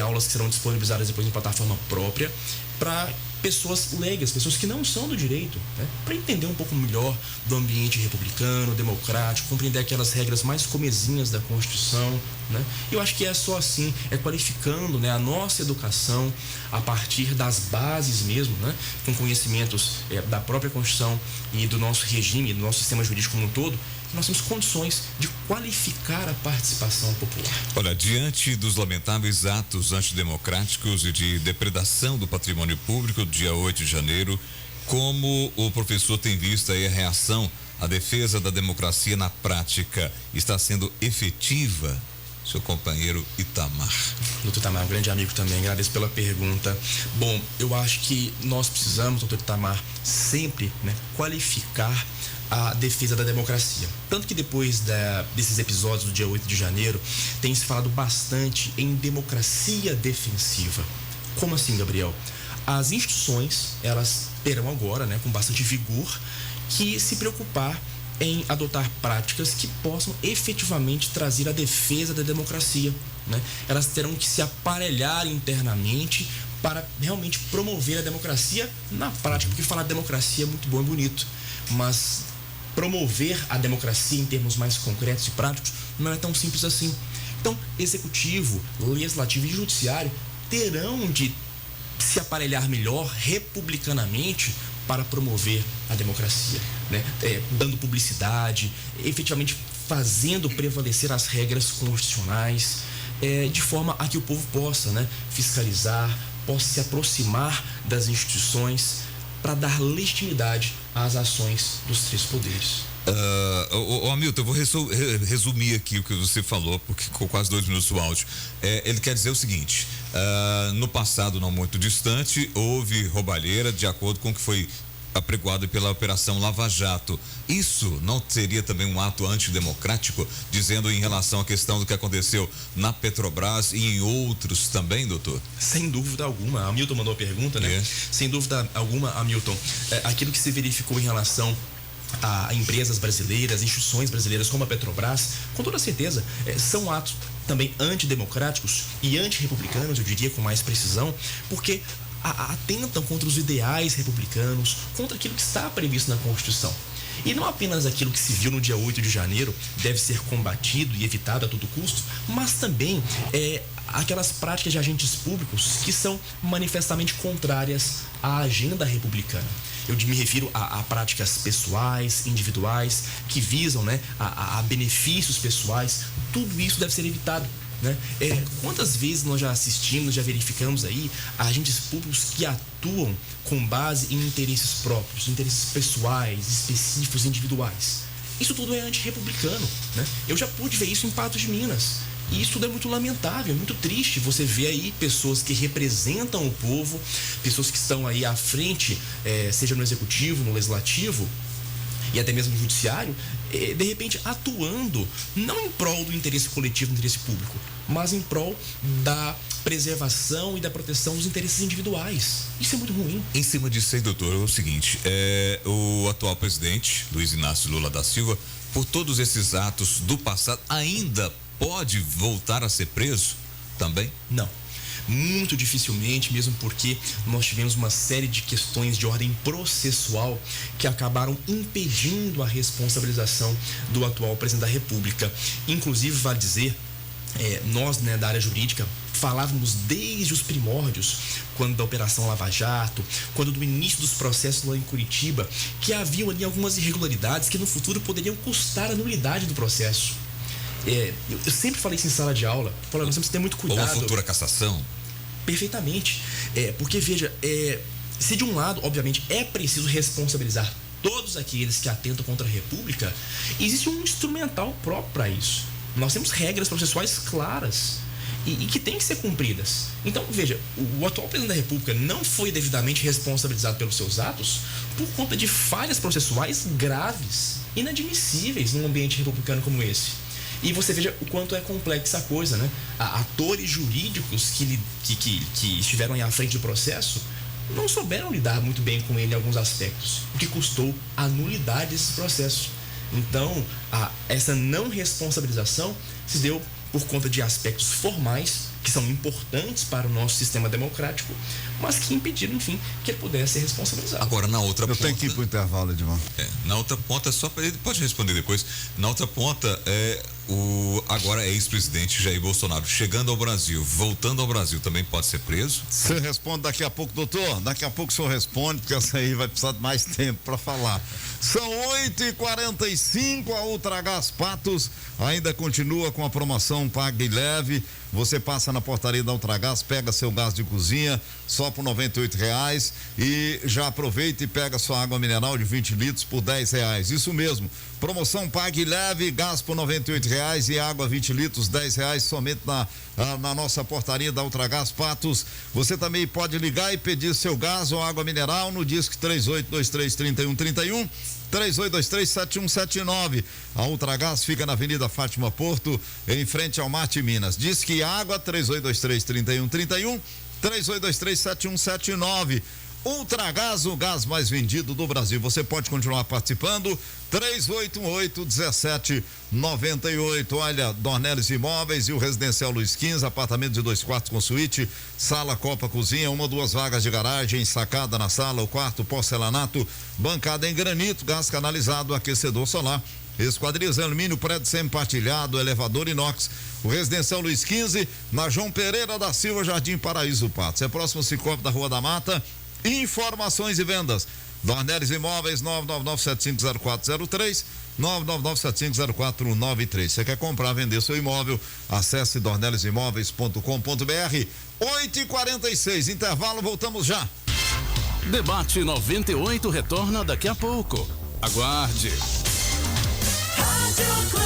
aulas que serão disponibilizadas depois em plataforma própria, para pessoas leigas, pessoas que não são do direito, né? Para entender um pouco melhor do ambiente republicano, democrático, compreender aquelas regras mais comezinhas da Constituição, né? Eu acho que é só assim, qualificando, né, a nossa educação a partir das bases mesmo, né, com conhecimentos da própria Constituição e do nosso regime, do nosso sistema jurídico como um todo, nós temos condições de qualificar a participação popular. Olha, diante dos lamentáveis atos antidemocráticos e de depredação do patrimônio público do dia 8 de janeiro, como o professor tem visto aí a reação, a defesa da democracia na prática está sendo efetiva? Seu companheiro Itamar. Doutor Itamar, um grande amigo também, agradeço pela pergunta. Bom, eu acho que nós precisamos, doutor Itamar, sempre, né, qualificar a defesa da democracia. Tanto que depois desses episódios do dia 8 de janeiro, tem se falado bastante em democracia defensiva. Como assim, Gabriel? As instituições, elas terão agora, né, com bastante vigor, que se preocupar em adotar práticas que possam efetivamente trazer a defesa da democracia, né? Elas terão que se aparelhar internamente para realmente promover a democracia na prática, porque falar de democracia é muito bom e bonito, mas promover a democracia em termos mais concretos e práticos não é tão simples assim. Então, executivo, legislativo e judiciário terão de se aparelhar melhor republicanamente para promover a democracia, né? Dando publicidade, efetivamente fazendo prevalecer as regras constitucionais, de forma a que o povo possa, né, fiscalizar, possa se aproximar das instituições para dar legitimidade às ações dos três poderes. Hamilton, eu vou resumir aqui o que você falou, porque ficou quase 2 minutos o áudio. Ele quer dizer o seguinte: no passado não muito distante, houve roubalheira de acordo com o que foi apregoado pela Operação Lava Jato. Isso não seria também um ato antidemocrático, dizendo em relação à questão do que aconteceu na Petrobras e em outros também, doutor? Sem dúvida alguma. Hamilton mandou a pergunta, né? Sem dúvida alguma, Hamilton, aquilo que se verificou em relação a empresas brasileiras, instituições brasileiras como a Petrobras, com toda certeza, são atos também antidemocráticos e antirrepublicanos, eu diria com mais precisão, porque atentam contra os ideais republicanos, contra aquilo que está previsto na Constituição. E não apenas aquilo que se viu no dia 8 de janeiro deve ser combatido e evitado a todo custo, mas também aquelas práticas de agentes públicos que são manifestamente contrárias à agenda republicana. Eu me refiro a práticas pessoais, individuais, que visam, né, a benefícios pessoais. Tudo isso deve ser evitado, né? Quantas vezes nós já assistimos, já verificamos aí agentes públicos que atuam com base em interesses próprios, interesses pessoais, específicos, individuais. Isso tudo é antirrepublicano, né? Eu já pude ver isso em Patos de Minas. E isso tudo é muito lamentável, é muito triste. Você vê aí pessoas que representam o povo, pessoas que estão aí à frente, seja no executivo, no legislativo e até mesmo no judiciário, de repente atuando não em prol do interesse coletivo, do interesse público, mas em prol da preservação e da proteção dos interesses individuais. Isso é muito ruim. Em cima disso aí, doutor, é o seguinte: o atual presidente, Luiz Inácio Lula da Silva, por todos esses atos do passado, ainda pode voltar a ser preso também? Não. Muito dificilmente, mesmo porque nós tivemos uma série de questões de ordem processual que acabaram impedindo a responsabilização do atual presidente da República. Inclusive, vale dizer, nós, né, da área jurídica, falávamos desde os primórdios, quando da Operação Lava Jato, quando do início dos processos lá em Curitiba, que haviam ali algumas irregularidades que no futuro poderiam custar a nulidade do processo. Eu sempre falei isso em sala de aula. Nós temos que ter muito cuidado. Ou uma futura cassação? Perfeitamente. Porque, veja, se de um lado, obviamente, é preciso responsabilizar todos aqueles que atentam contra a República, existe um instrumental próprio para isso. Nós temos regras processuais claras. e que têm que ser cumpridas. Então, veja, o atual presidente da República não foi devidamente responsabilizado pelos seus atos por conta de falhas processuais graves, inadmissíveis num ambiente republicano como esse. E você veja o quanto é complexa a coisa, né? Atores jurídicos que estiveram aí à frente do processo não souberam lidar muito bem com ele em alguns aspectos, o que custou a nulidade desses processos. Então, essa não responsabilização se deu por conta de aspectos formais que são importantes para o nosso sistema democrático, mas que impediram, enfim, que ele pudesse ser responsabilizado. Agora, na outra ponta... Eu tenho que ir para o intervalo, Edmar. Na outra ponta, só para ele pode responder depois, na outra ponta, o agora ex-presidente Jair Bolsonaro chegando ao Brasil, voltando ao Brasil, também pode ser preso? Você responde daqui a pouco, doutor. Daqui a pouco o senhor responde, porque essa aí vai precisar de mais tempo para falar. São 8h45, a Ultragaz Patos ainda continua com a promoção Pague Leve. Você passa na portaria da Ultragaz, pega seu gás de cozinha só por R$98 e já aproveita e pega sua água mineral de 20 litros por R$10. Isso mesmo, promoção Pague Leve, gás por R$98 e água 20 litros R$10 somente na nossa portaria da Ultragaz Patos. Você também pode ligar e pedir seu gás ou água mineral no disque 3823-3131, 3823-7179. A Ultragaz fica na Avenida Fátima Porto, em frente ao Marte Minas. Disque água 3823-3131, 3823-7179. Ultragaz, o gás mais vendido do Brasil. Você pode continuar participando. 3818-1798. Olha, Dornelles Imóveis e o Residencial Luiz XV, apartamento de 2 quartos com suíte, sala, copa, cozinha, 1 ou 2 vagas de garagem, sacada na sala, o quarto porcelanato, bancada em granito, gás canalizado, aquecedor solar, esquadrias em alumínio, prédio semi-partilhado, elevador inox. O Residencial Luiz XV, na João Pereira da Silva, Jardim Paraíso, Patos. É próximo ao Cicobi da Rua da Mata. Informações e vendas: Dornelles Imóveis, 999-750403, 999-750493. Você quer comprar, vender seu imóvel? Acesse dornellesimóveis.com.br. 8h46, intervalo, voltamos já. Debate 98 retorna daqui a pouco. Aguarde. Rádio Clube.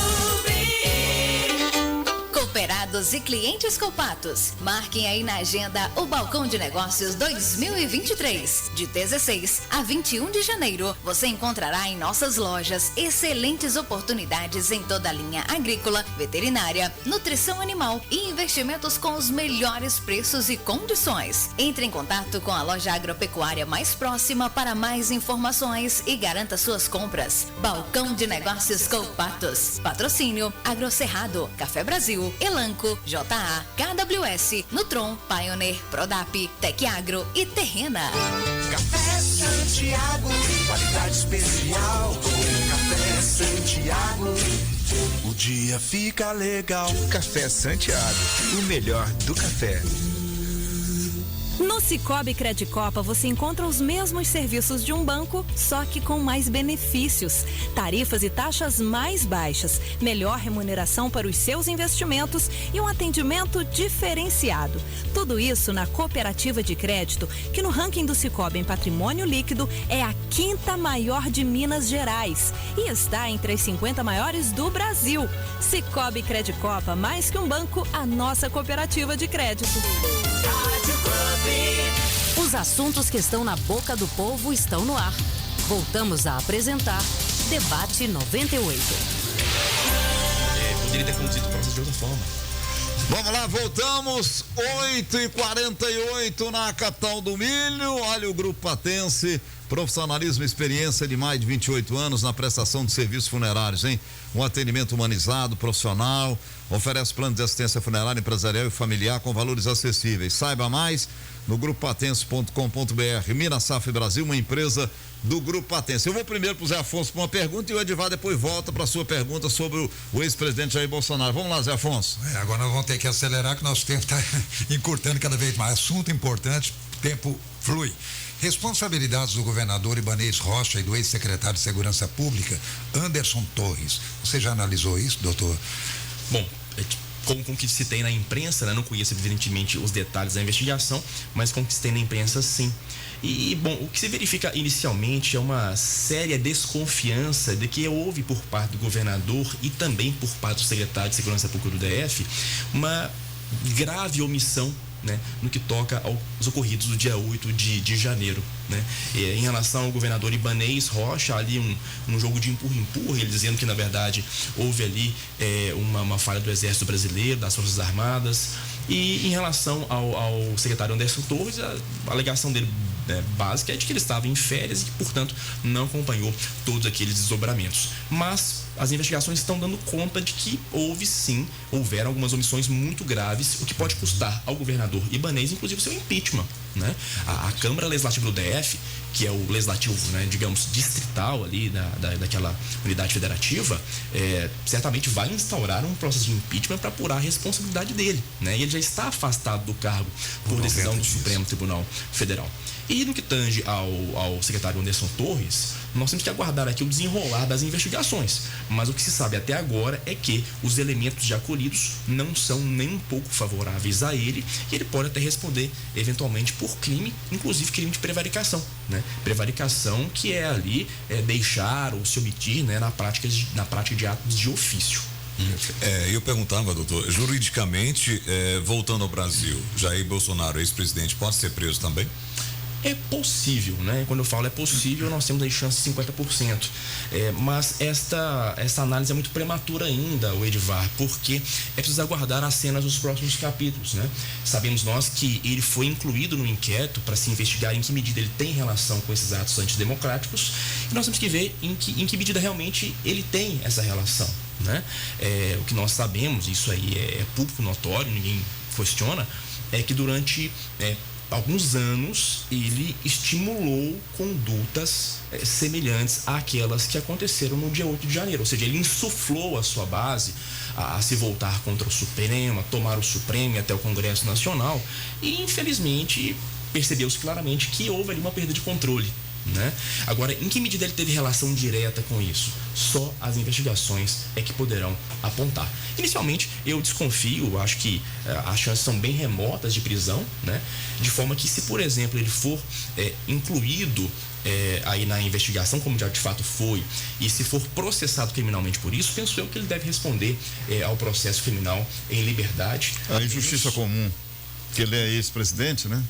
Cooperados e clientes Copatos, marquem aí na agenda o Balcão de Negócios 2023. De 16 a 21 de janeiro, você encontrará em nossas lojas excelentes oportunidades em toda a linha agrícola, veterinária, nutrição animal e investimentos com os melhores preços e condições. Entre em contato com a loja agropecuária mais próxima para mais informações e garanta suas compras. Balcão de Negócios Copatos. Patrocínio Agrocerrado, Café Brasil, Elanco, JA, KWS, Nutron, Pioneer, Prodap, Tecagro e Terrena. Café Santiago, qualidade especial. Café Santiago, o dia fica legal. Café Santiago, o melhor do café. No Cicobi Credicopa você encontra os mesmos serviços de um banco, só que com mais benefícios. Tarifas e taxas mais baixas, melhor remuneração para os seus investimentos e um atendimento diferenciado. Tudo isso na cooperativa de crédito, que no ranking do Cicobi em patrimônio líquido é a 5ª maior de Minas Gerais e está entre as 50 maiores do Brasil. Cicobi Credicopa, mais que um banco, a nossa cooperativa de crédito. Os assuntos que estão na boca do povo estão no ar. Voltamos a apresentar Debate 98. Poderia ter conduzido o processo de outra forma. Vamos lá, voltamos. 8h48 na capital do milho. Olha o Grupo Patense, profissionalismo e experiência de mais de 28 anos na prestação de serviços funerários, hein? Um atendimento humanizado, profissional, oferece plano de assistência funerária empresarial e familiar com valores acessíveis. Saiba mais no grupopatense.com.br. Minas Safra Brasil, uma empresa do Grupo Patense. Eu vou primeiro pro Zé Afonso para uma pergunta e o Edivar depois volta para a sua pergunta sobre o ex-presidente Jair Bolsonaro. Vamos lá, Zé Afonso. Agora nós vamos ter que acelerar, que nosso tempo está encurtando cada vez mais. Assunto importante, tempo flui. Responsabilidades do governador Ibanez Rocha e do ex-secretário de Segurança Pública, Anderson Torres. Você já analisou isso, doutor? Bom, como com que se tem na imprensa, né? Não conheço evidentemente os detalhes da investigação, mas com que se tem na imprensa, sim. E, bom, o que se verifica inicialmente é uma séria desconfiança de que houve por parte do governador e também por parte do secretário de Segurança Pública do DF uma grave omissão, né, no que toca aos ocorridos do dia 8 de janeiro. Né? Em relação ao governador Ibanez Rocha, ali um jogo de empurra-empurra, ele dizendo que na verdade houve ali uma falha do Exército Brasileiro, das Forças Armadas. E em relação ao secretário Anderson Torres, a alegação dele básica é de que ele estava em férias e que, portanto, não acompanhou todos aqueles desdobramentos. Mas as investigações estão dando conta de que houveram algumas omissões muito graves, o que pode custar ao governador Ibanez, inclusive, seu impeachment. Né? A Câmara Legislativa do DF, que é o legislativo, né, digamos, distrital ali daquela unidade federativa, certamente vai instaurar um processo de impeachment para apurar a responsabilidade dele. Né? E ele já está afastado do cargo por decisão do Supremo Tribunal Federal. E no que tange ao secretário Anderson Torres, nós temos que aguardar aqui o desenrolar das investigações. Mas o que se sabe até agora é que os elementos já colhidos não são nem um pouco favoráveis a ele, e ele pode até responder eventualmente por crime, inclusive crime de prevaricação. Né? Prevaricação que é ali deixar ou se omitir, né, na prática de atos de ofício. Eu perguntava, doutor, juridicamente, voltando ao Brasil, Jair Bolsonaro, ex-presidente, pode ser preso também? É possível, né? Quando eu falo é possível, nós temos aí chance de 50%. Mas essa análise é muito prematura ainda, o Edivar, porque é preciso aguardar as cenas dos próximos capítulos, né? Sabemos nós que ele foi incluído no inquérito para se investigar em que medida ele tem relação com esses atos antidemocráticos, e nós temos que ver em que medida realmente ele tem essa relação, né? O que nós sabemos, isso aí é público notório, ninguém questiona, é que durante alguns anos ele estimulou condutas semelhantes àquelas que aconteceram no dia 8 de janeiro, ou seja, ele insuflou a sua base a se voltar contra o Supremo, a tomar o Supremo e até o Congresso Nacional, e infelizmente percebeu-se claramente que houve ali uma perda de controle. Né? Agora, em que medida ele teve relação direta com isso? Só as investigações é que poderão apontar. Inicialmente, eu desconfio, acho que as chances são bem remotas de prisão, né? De forma que, se por exemplo ele for incluído aí na investigação, como já de fato foi, e se for processado criminalmente por isso, penso eu que ele deve responder ao processo criminal em liberdade. A injustiça comum, que ele é ex-presidente, né?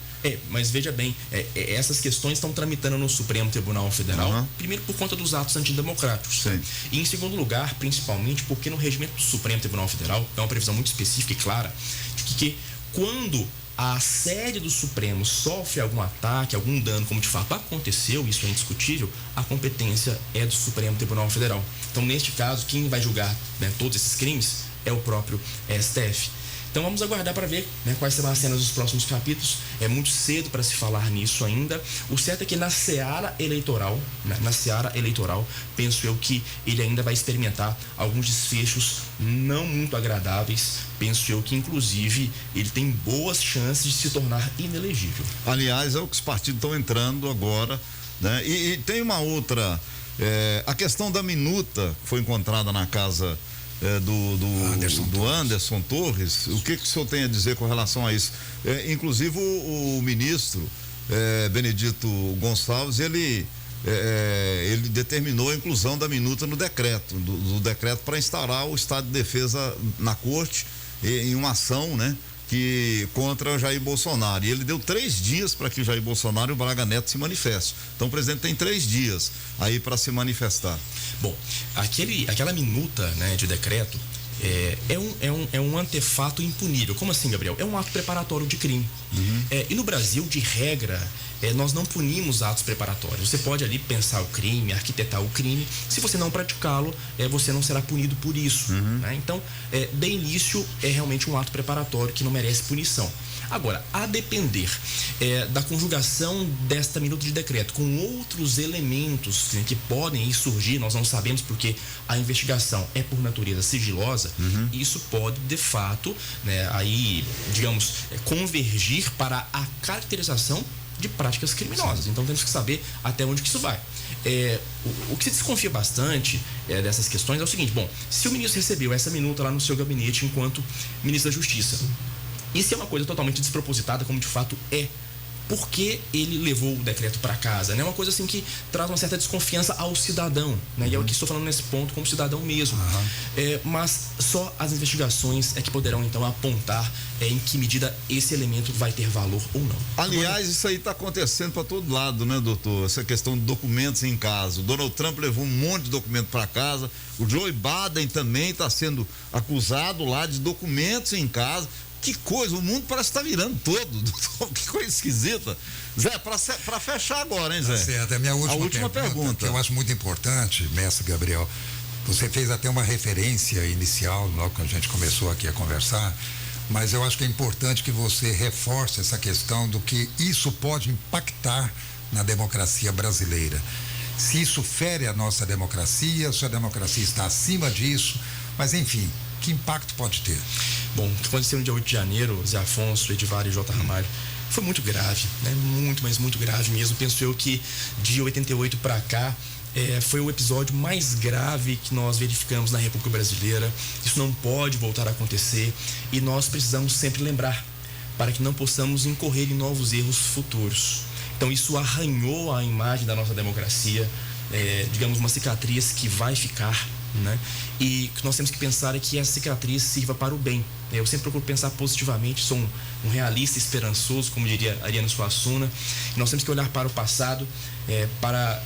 Mas veja bem, essas questões estão tramitando no Supremo Tribunal Federal, primeiro por conta dos atos antidemocráticos. Sim. E em segundo lugar, principalmente porque no regimento do Supremo Tribunal Federal é uma previsão muito específica e clara de que quando a sede do Supremo sofre algum ataque, algum dano, como de fato aconteceu, isso é indiscutível, a competência é do Supremo Tribunal Federal. Então, neste caso, quem vai julgar, né, todos esses crimes é o próprio STF. Então vamos aguardar para ver, né, quais serão as cenas dos próximos capítulos. É muito cedo para se falar nisso ainda. O certo é que na seara eleitoral, penso eu que ele ainda vai experimentar alguns desfechos não muito agradáveis. Penso eu que, inclusive, ele tem boas chances de se tornar inelegível. Aliás, é o que os partidos estão entrando agora, né? E tem uma outra, a questão da minuta que foi encontrada na casa do Anderson Torres. O que o senhor tem a dizer com relação a isso? Inclusive o ministro Benedito Gonçalves, ele determinou a inclusão da minuta no decreto, do decreto para instaurar o estado de defesa na corte em uma ação, né, contra o Jair Bolsonaro. E ele deu 3 dias para que o Jair Bolsonaro e o Braga Neto se manifestem. Então o presidente tem 3 dias aí para se manifestar. Bom, aquela minuta, né, de decreto é um antefato impunível. Como assim, Gabriel? É um ato preparatório de crime. E no Brasil, de regra, nós não punimos atos preparatórios. Você pode ali pensar o crime, arquitetar o crime. Se você não praticá-lo, você não será punido por isso. Né? Então, de início, é realmente um ato preparatório que não merece punição. Agora, a depender da conjugação desta minuta de decreto com outros elementos, né, que podem aí surgir, nós não sabemos porque a investigação é por natureza sigilosa, isso pode, de fato, né, aí, digamos, convergir para a caracterização de práticas criminosas. Então temos que saber até onde que isso vai. O que se desconfia bastante dessas questões é o seguinte: bom, se o ministro recebeu essa minuta lá no seu gabinete enquanto ministro da Justiça, isso é uma coisa totalmente despropositada, como de fato é. por que ele levou o decreto para casa, né? Uma coisa assim que traz uma certa desconfiança ao cidadão, né? E eu aqui estou falando nesse ponto como cidadão mesmo. Mas só as investigações é que poderão então apontar em que medida esse elemento vai ter valor ou não. Aliás, isso aí está acontecendo para todo lado, né, doutor? Essa questão de documentos em casa. O Donald Trump levou um monte de documento para casa. O Joe Biden também está sendo acusado lá de documentos em casa. Que coisa, o mundo parece estar virando todo. Que coisa esquisita. Zé, para fechar agora, hein, Zé? Tá certo, é a minha última pergunta. Que eu acho muito importante, mestre Gabriel. Você fez até uma referência inicial, logo que a gente começou aqui a conversar, mas eu acho que é importante que você reforce essa questão do que isso pode impactar na democracia brasileira. Se isso fere a nossa democracia, se a democracia está acima disso, mas enfim, que impacto pode ter? Bom, o que aconteceu no dia 8 de janeiro, Zé Afonso, Edivar e J. Ramalho, foi muito grave, né? Muito, mas muito grave mesmo. Penso eu que de 88 para cá, foi o episódio mais grave que nós verificamos na República Brasileira. Isso não pode voltar a acontecer e nós precisamos sempre lembrar para que não possamos incorrer em novos erros futuros. Então isso arranhou a imagem da nossa democracia, digamos, uma cicatriz que vai ficar, né? E que nós temos que pensar é que essa cicatriz sirva para o bem. Eu sempre procuro pensar positivamente, sou um realista esperançoso, como diria Ariano Suassuna. Nós temos que olhar para o passado para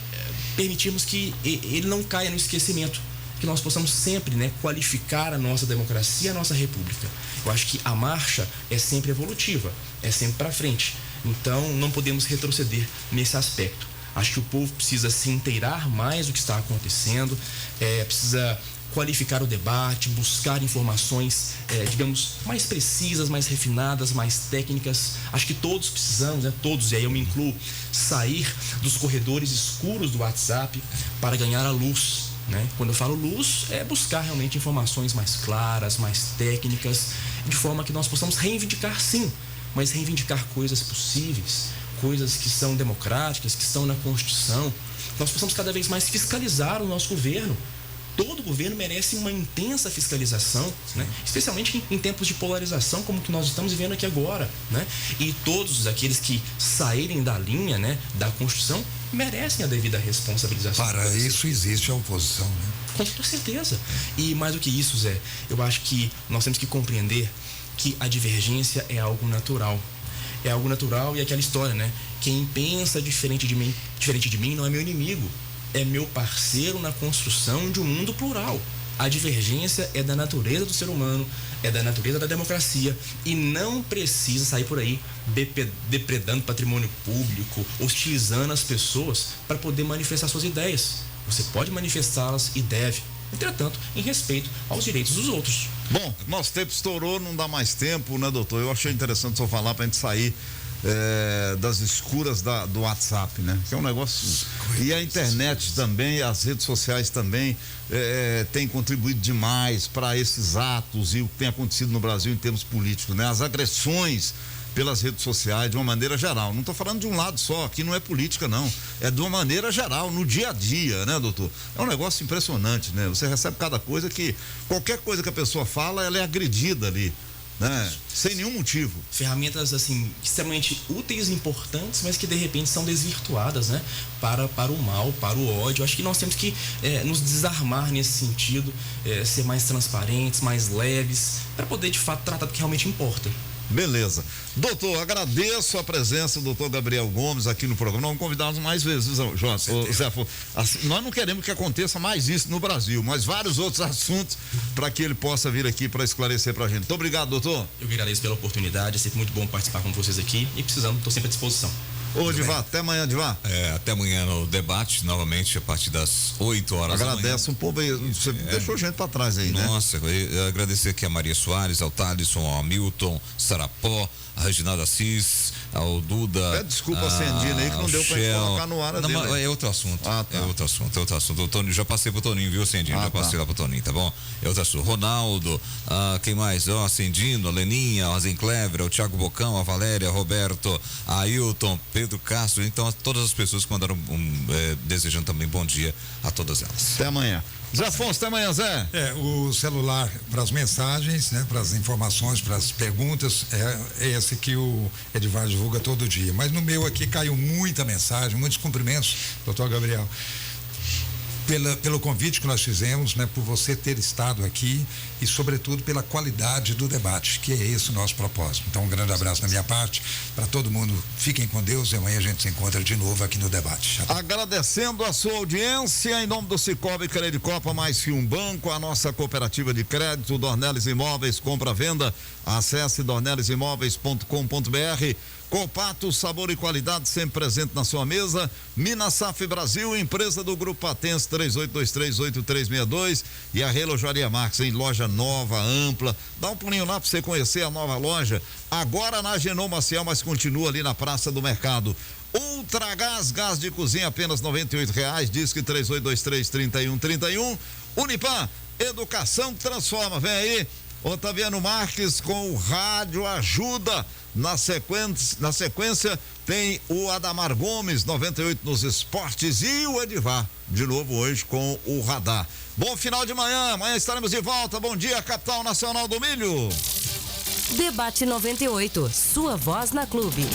permitirmos que ele não caia no esquecimento, que nós possamos sempre, né, qualificar a nossa democracia, a nossa república. Eu acho que a marcha é sempre evolutiva, é sempre para frente. Então não podemos retroceder nesse aspecto. Acho que o povo precisa se inteirar mais do que está acontecendo, precisa qualificar o debate, buscar informações, digamos, mais precisas, mais refinadas, mais técnicas. Acho que todos precisamos, né? Todos, e aí eu me incluo, sair dos corredores escuros do WhatsApp para ganhar a luz, né? Quando eu falo luz, é buscar realmente informações mais claras, mais técnicas, de forma que nós possamos reivindicar, sim, mas reivindicar coisas possíveis, coisas que são democráticas, que estão na Constituição. Nós possamos cada vez mais fiscalizar o nosso governo. Todo governo merece uma intensa fiscalização, né? Especialmente em tempos de polarização como que nós estamos vivendo aqui agora, né? E todos aqueles que saírem da linha, né, da Constituição merecem a devida responsabilização. Para isso existe a oposição, né? Com toda certeza. E mais do que isso, Zé, eu acho que nós temos que compreender que a divergência é algo natural. É algo natural e aquela história, né? Quem pensa diferente de mim não é meu inimigo. É meu parceiro na construção de um mundo plural. A divergência é da natureza do ser humano, é da natureza da democracia e não precisa sair por aí depredando patrimônio público, hostilizando as pessoas para poder manifestar suas ideias. Você pode manifestá-las e deve, entretanto, em respeito aos direitos dos outros. Bom, nosso tempo estourou, não dá mais tempo, né, doutor? Eu achei interessante só falar para a gente sair das escuras do WhatsApp, né? Que é um negócio. E a internet também, as redes sociais também têm contribuído demais para esses atos e o que tem acontecido no Brasil em termos políticos, né? As agressões pelas redes sociais de uma maneira geral. Não estou falando de um lado só, aqui não é política não, é de uma maneira geral, no dia a dia, né, doutor? É um negócio impressionante, né? Você recebe cada coisa que, qualquer coisa que a pessoa fala, ela é agredida ali, né? Sem nenhum motivo. Ferramentas, assim, extremamente úteis e importantes, mas que de repente são desvirtuadas, né? Para o mal, para o ódio. Acho que nós temos que nos desarmar nesse sentido, ser mais transparentes, mais leves, para poder de fato tratar do que realmente importa. Beleza. Doutor, agradeço a presença do doutor Gabriel Gomes aqui no programa. Nós vamos convidá-los mais vezes, Zé. Nós não queremos que aconteça mais isso no Brasil, mas vários outros assuntos para que ele possa vir aqui para esclarecer para a gente. Muito obrigado, doutor. Eu que agradeço pela oportunidade, é sempre muito bom participar com vocês aqui e precisando, estou sempre à disposição. Ô, Divar, até amanhã, Divar. Até amanhã no debate, novamente, a partir das 8 horas da manhã. Agradece um pouco aí, você deixou gente pra trás aí, né? Nossa, eu agradecer aqui a Maria Soares, ao Thalisson, ao Hamilton, Sarapó, a Reginaldo Assis, ao Duda. Pede desculpa a Cendina aí que não deu pra gente colocar no ar dele. É outro assunto. Tá. É outro assunto. O Toninho, já passei pro Toninho, viu, Cendino? Já passei lá pro Toninho, tá bom? É outro assunto. Ronaldo, quem mais? Cendino, a Leninha, a Rosen Clever, o Thiago Bocão, a Valéria, Roberto, a Ailton, Toledo, Castro, então a todas as pessoas que mandaram desejando também bom dia a todas elas. Até amanhã. Zé Afonso, até amanhã, Zé. O celular para as mensagens, né, para as informações, para as perguntas, é esse que o Edivar divulga todo dia. Mas no meu aqui caiu muita mensagem, muitos cumprimentos, doutor Gabriel, pelo convite que nós fizemos, né, por você ter estado aqui e, sobretudo, pela qualidade do debate, que é esse o nosso propósito. Então, um grande abraço da minha parte para todo mundo. Fiquem com Deus e amanhã a gente se encontra de novo aqui no debate. Agradecendo a sua audiência, em nome do Cicobi Credicopa, mais que um banco, a nossa cooperativa de crédito, Dornelles Imóveis, compra-venda. Acesse dornellesimóveis.com.br. Copato, sabor e qualidade sempre presente na sua mesa. Minasaf Brasil, empresa do Grupo Patens, 38238362, e a Relojaria Marques, em loja nova, ampla. Dá um pulinho lá para você conhecer a nova loja, agora na Agenor Maciel, mas continua ali na Praça do Mercado. Ultragás, gás de cozinha, apenas R$98, disque 38233131. Unipam, educação que transforma. Vem aí Otaviano Marques com o Rádio Ajuda. Na sequência tem o Adamar Gomes, 98 nos esportes, e o Edivar, de novo hoje com o Radar. Bom final de manhã, amanhã estaremos de volta. Bom dia, capital nacional do milho. Debate 98, sua voz na Clube.